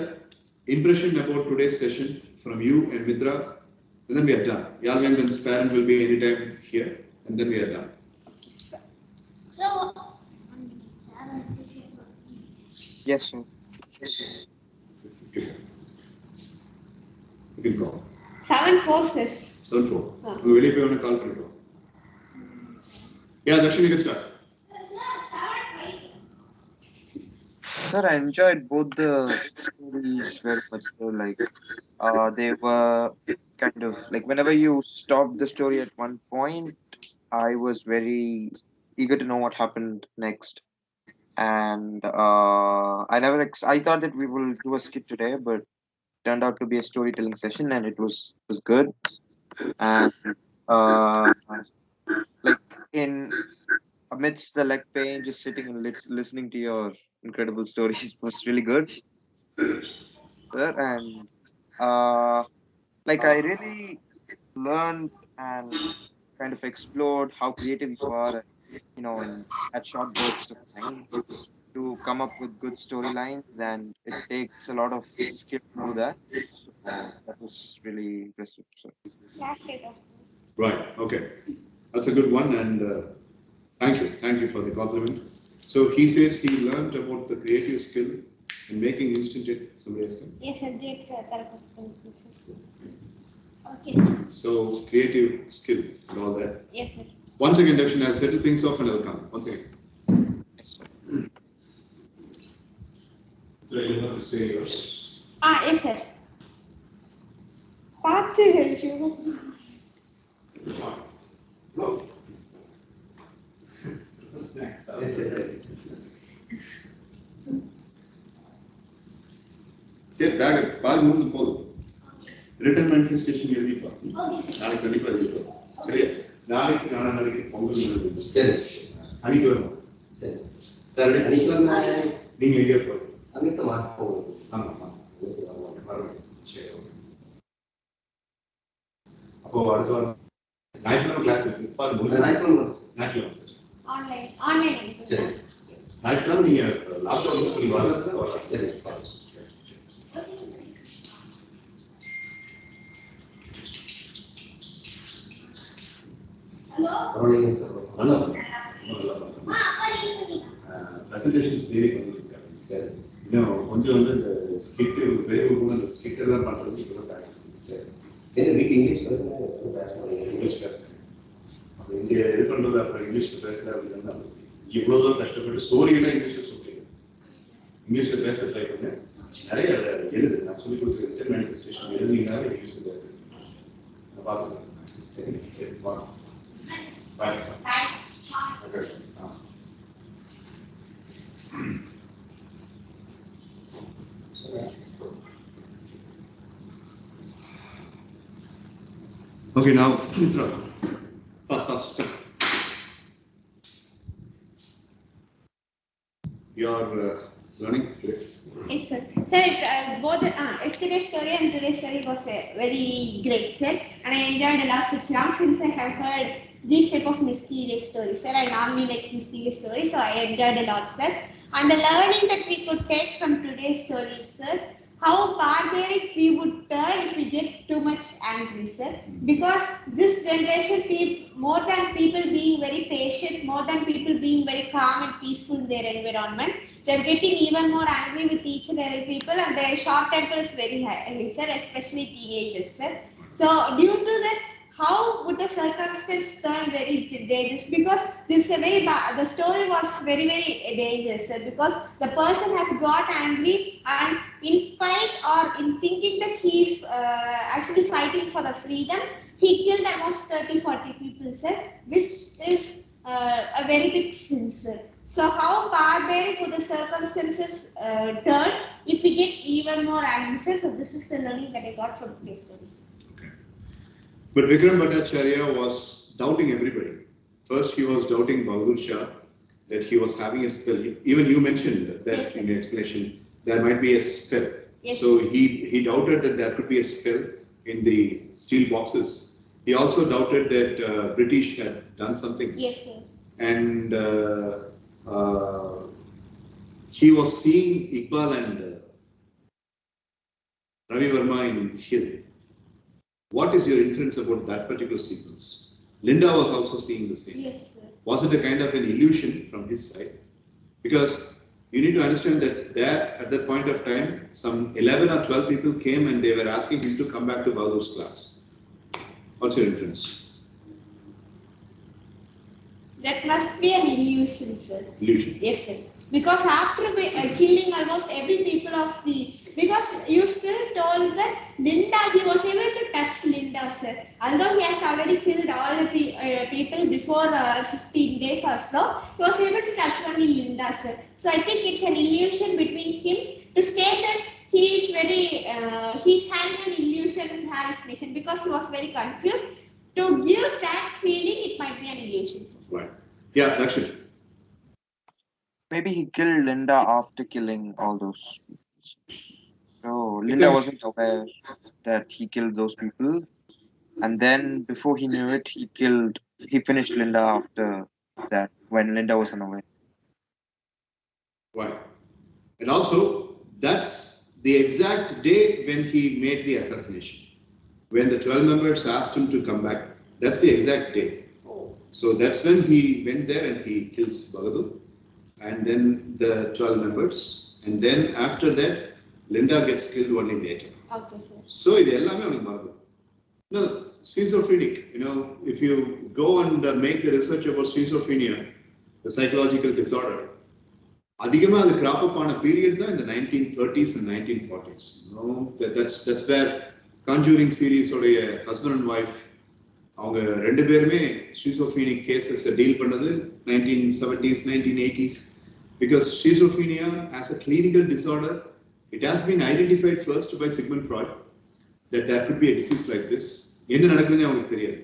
impression about today's session from you and Mitra, and then we are done. Yalvendan's parent will be anytime here, and then we are done. So, Yes, sir. You can call. 7-4, sir. 7-4. You will be on a call for it. Yeah, Dakshin, you can start. Sir, I enjoyed both the stories very much. So, like, they were kind of like whenever you stopped the story at one point, I was very eager to know what happened next. And I thought that we will do a skit today, but turned out to be a storytelling session, and it was good. And like in amidst the leg pain, just sitting and listening to your incredible stories was really good, sir. And like I really learned and kind of explored how creative you are, in at short bursts of time to come up with good storylines, and it takes a lot of skill to do that. So that was really impressive, sir. Last day of Right. Okay. That's a good one, and thank you for the compliment. So he says he learned about the creative skill in making instant it. Somebody else can. Yes, sir. Therapist. okay. So creative skill and all that. Yes, sir. Once again, Dakshin, I'll settle things off and I'll come. Once again. Yes, sir. So you have to say yours. Yes, sir. பார்த்து No. What's next? சரி pack மூணு போதும். Return manifestation எழுதிப்பா. நாளைக்கு கண்டிப்பா எழுதிப்பா. சரியா? நாளைக்கு நாளைக்கு பொங்கல் எழுதி. சரி. சனிக்கிழமை. சரி. சரி சனிக்கிழமை நீங்க எங்கே போறீங்க? அன்னைக்கு மாட்டோம். ஆமா. சரி. அப்போ அடுத்த வாரம் ஞாயிற்றுக்கிழமை கிளாஸ் இருக்கு. ஞாயிற்றுக்கிழமை ஆன்லைன் சரி. ஞாயிற்றுக்கிழமை நீங்க லேப்டாப் யூஸ் பண்ணி வரலாம். சரி. Hello? Presentations theory பண்ணிருக்காங்க. சரி. இன்னும் கொஞ்சம் வந்து இந்த ஸ்கிட் பெரிய அந்த ஸ்கிட் எல்லாம் பண்றது இப்போ ப்ராக்டிஸ். சரி. ஏன்னா வீட்டு இங்கிலீஷ் பேசுனா இங்கிலீஷ் பேசுறேன். அப்போ இங்கே இது பண்றது அப்புறம் இங்கிலீஷ்ல பேசல அப்படின்னா இவ்வளோதான் கஷ்டப்பட்டு ஸ்டோரியெல்லாம் இங்கிலீஷ்ல சொல்றீங்க. இங்கிலீஷ்ல பேச ட்ரை பண்ண நிறைய எழுது. நான் சொல்லி கொடுக்குற ரிட்டன் மேனிஃபெஸ்டேஷன் எழுதினாலே இங்கிலீஷ்ல பேசுறேன். பார்த்துக்கலாம். சரி சரி வாங்க. Bye. Bye. Okay. Okay, now fast. Your Learning? It's sir, both yesterday's story and today's story was very great, sir, and I enjoyed a lot. It's long since I have heard these type of mysterious stories, sir. I normally like mysterious stories, so I enjoyed a lot, sir. And the learning that we could take from today's stories, sir, how barbaric we would turn if we get too much angry, sir. Because this generation, more than people being very patient, more than people being very calm and peaceful in their environment, they're getting even more angry with each and every people, and their short temper is very high, sir, especially teenagers, sir. So due to that, how would the circumstance turn very dangerous? Because this is a very the story was very dangerous, sir, because the person has got angry, and in spite or in thinking that he's actually fighting for the freedom, he killed almost 30-40 people, sir, which is a very big sin, sir. So how barbaric would the circumstances turn if we get even more angry, sir? So this is the learning that I got from today's stories. But Vikram Bhattacharya was doubting everybody. First, he was doubting Bahadur Shah, that he was having a spell. Even you mentioned that yes, in the explanation, there might be a spell. Yes. So he doubted that there could be a spell in the steel boxes. He also doubted that British had done something. Yes, sir. And he was seeing Iqbal and Ravi Verma in Hill. What is your inference about that particular sequence? Linda was also seeing the same. Yes, sir. Was it a kind of an illusion from his side? Because you need to understand that there, at that point of time, some 11 or 12 people came and they were asking him to come back to Bahadur's class. What's your inference? That must be an illusion, sir. Illusion? Yes, sir. Because after killing almost every people of the... Because you still told that Linda, he was able to touch Linda, sir. Although he has already killed all the people before 15 days or so, he was able to touch only Linda, sir. So I think it's an illusion between him to state that he is very, he's having an illusion and hallucination because he was very confused. To give that feeling, it might be an illusion, sir. Right. Yeah, that's it. Maybe he killed Linda after killing all those people. So Linda wasn't aware that he killed those people, and then before he knew it, he finished Linda after that when Linda was unaware. Right. And also, that's the exact day when he made the assassination. When the 12 members asked him to come back, that's the exact day. So that's when he went there and he kills Bahadur, and then the 12 members, and then after that, Linda gets killed only later. Okay, sir. So it's all no, schizophrenic. If you go and make the research about schizophrenia, the psychological disorder, அதிகமாக அது crop up ஆன period தான் in the 1930s and 1940s. That's where Conjuring series உடைய husband and wife அவங்க ரெண்டு பேருமே schizophrenic cases deal பண்ணது 1970s, 1980s, because schizophrenia as a clinical disorder, it has been identified first by Sigmund Freud that there could be a disease like this. என்ன நடக்குதுன்னு அவங்களுக்கு தெரியாது.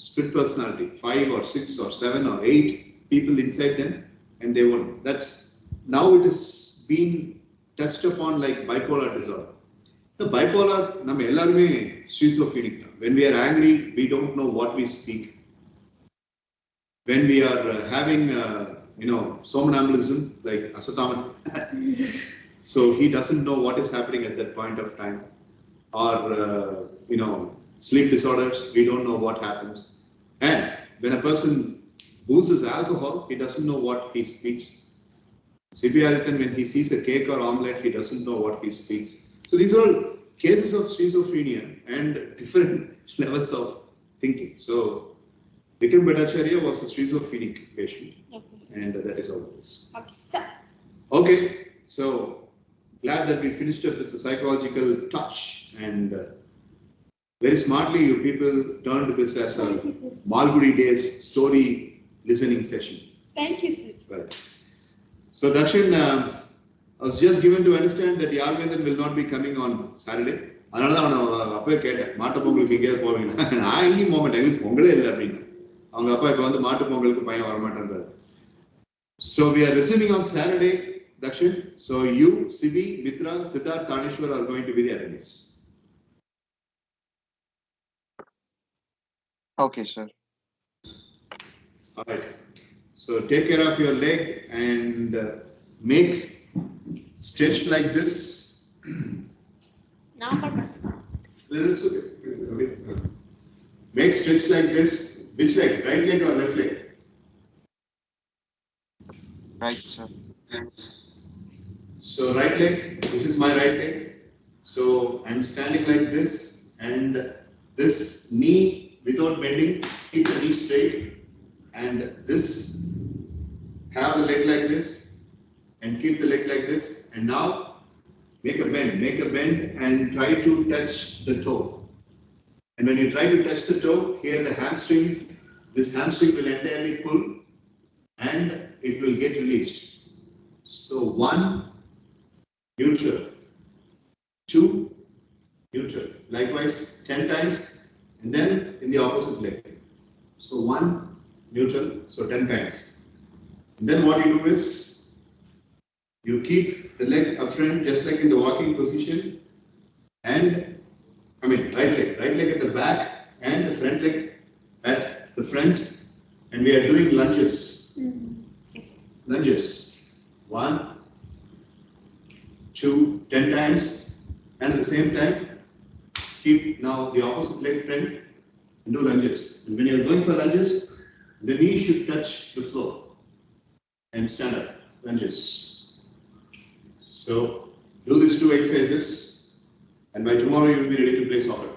Split personality, 5 or 6 or 7 or 8 people inside them, and they won't. That's now it is being touched upon like bipolar disorder. The bipolar, நம்ம எல்லாருமே schizophrenic. When we are angry, we don't know what we speak. When we are having, somnambulism, like Asathaman, so he doesn't know what is happening at that point of time. Or, sleep disorders, we don't know what happens. And when a person uses alcohol, he doesn't know what he speaks. Sibialithan, when he sees a cake or omelette, he doesn't know what he speaks. So these are all cases of schizophrenia and different levels of thinking. So Vikram Bhattacharya was a schizophrenic patient, and that is all it is. Okay, sir. Okay, so glad that we finished up with the psychological touch, and very smartly you people turned this as a Malgudi Days story listening session. Thank you, sir. Right. So Dakshin, I was just given to understand that Yalvendan will not be coming on Saturday. அதனால தான் அவனை அப்பவே கேட்டேன், மாட்டு பொங்கலுக்கு எங்கேயாவது போவீங்களா? நான் எங்கேயும் போக மாட்டேன், எங்களுக்கு பொங்கலே இல்லை அப்படின்னு. அவங்க அப்பா இப்போ வந்து மாட்டு பொங்கலுக்கு பையன் வரமாட்டேன்றாரு. So we are resuming on Saturday. Dakshin. So you, Sibi, Mitra, Siddharth, Tanishwar are going to be the attendees. Okay, sir. All right. So take care of your leg and make stretch like this. It's okay. Make stretch like this. Which leg? Right leg or left leg? Right, sir. So right leg, this is my right leg. So I'm standing like this, and this knee without bending, keep the knee straight, and this, have the leg like this, and keep the leg like this, and now make a bend and try to touch the toe. And when you try to touch the toe, here the hamstring, this hamstring will entirely pull and it will get released. So 1, neutral, 2, neutral. Likewise 10 times, and then in the opposite leg. So 1, neutral, so 10 times. And then what you do is, you keep the leg up front just like in the walking position, and right leg at the back and the front leg at the front, and we are doing lunges. Lunges. 1, 2, 10 times, and at the same time, keep now the opposite leg front and do lunges. And when you are going for lunges, the knee should touch the floor and stand up. Lunges. So do these 2 exercises, and by tomorrow you will be ready to play soccer.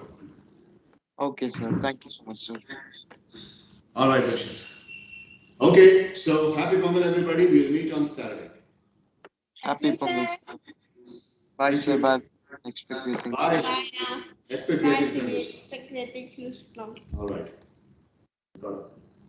Okay, sir. Thank you so much, sir. All right, Dakshin. Okay, so happy Pongal, everybody. We'll meet on Saturday. Happy Yes, Pongal. sir. Bye, Thank sir. you. Bye. Expect great things. Bye. Bye now. Expect Bye, great Sibi. things. Expect great things. All right. Got it.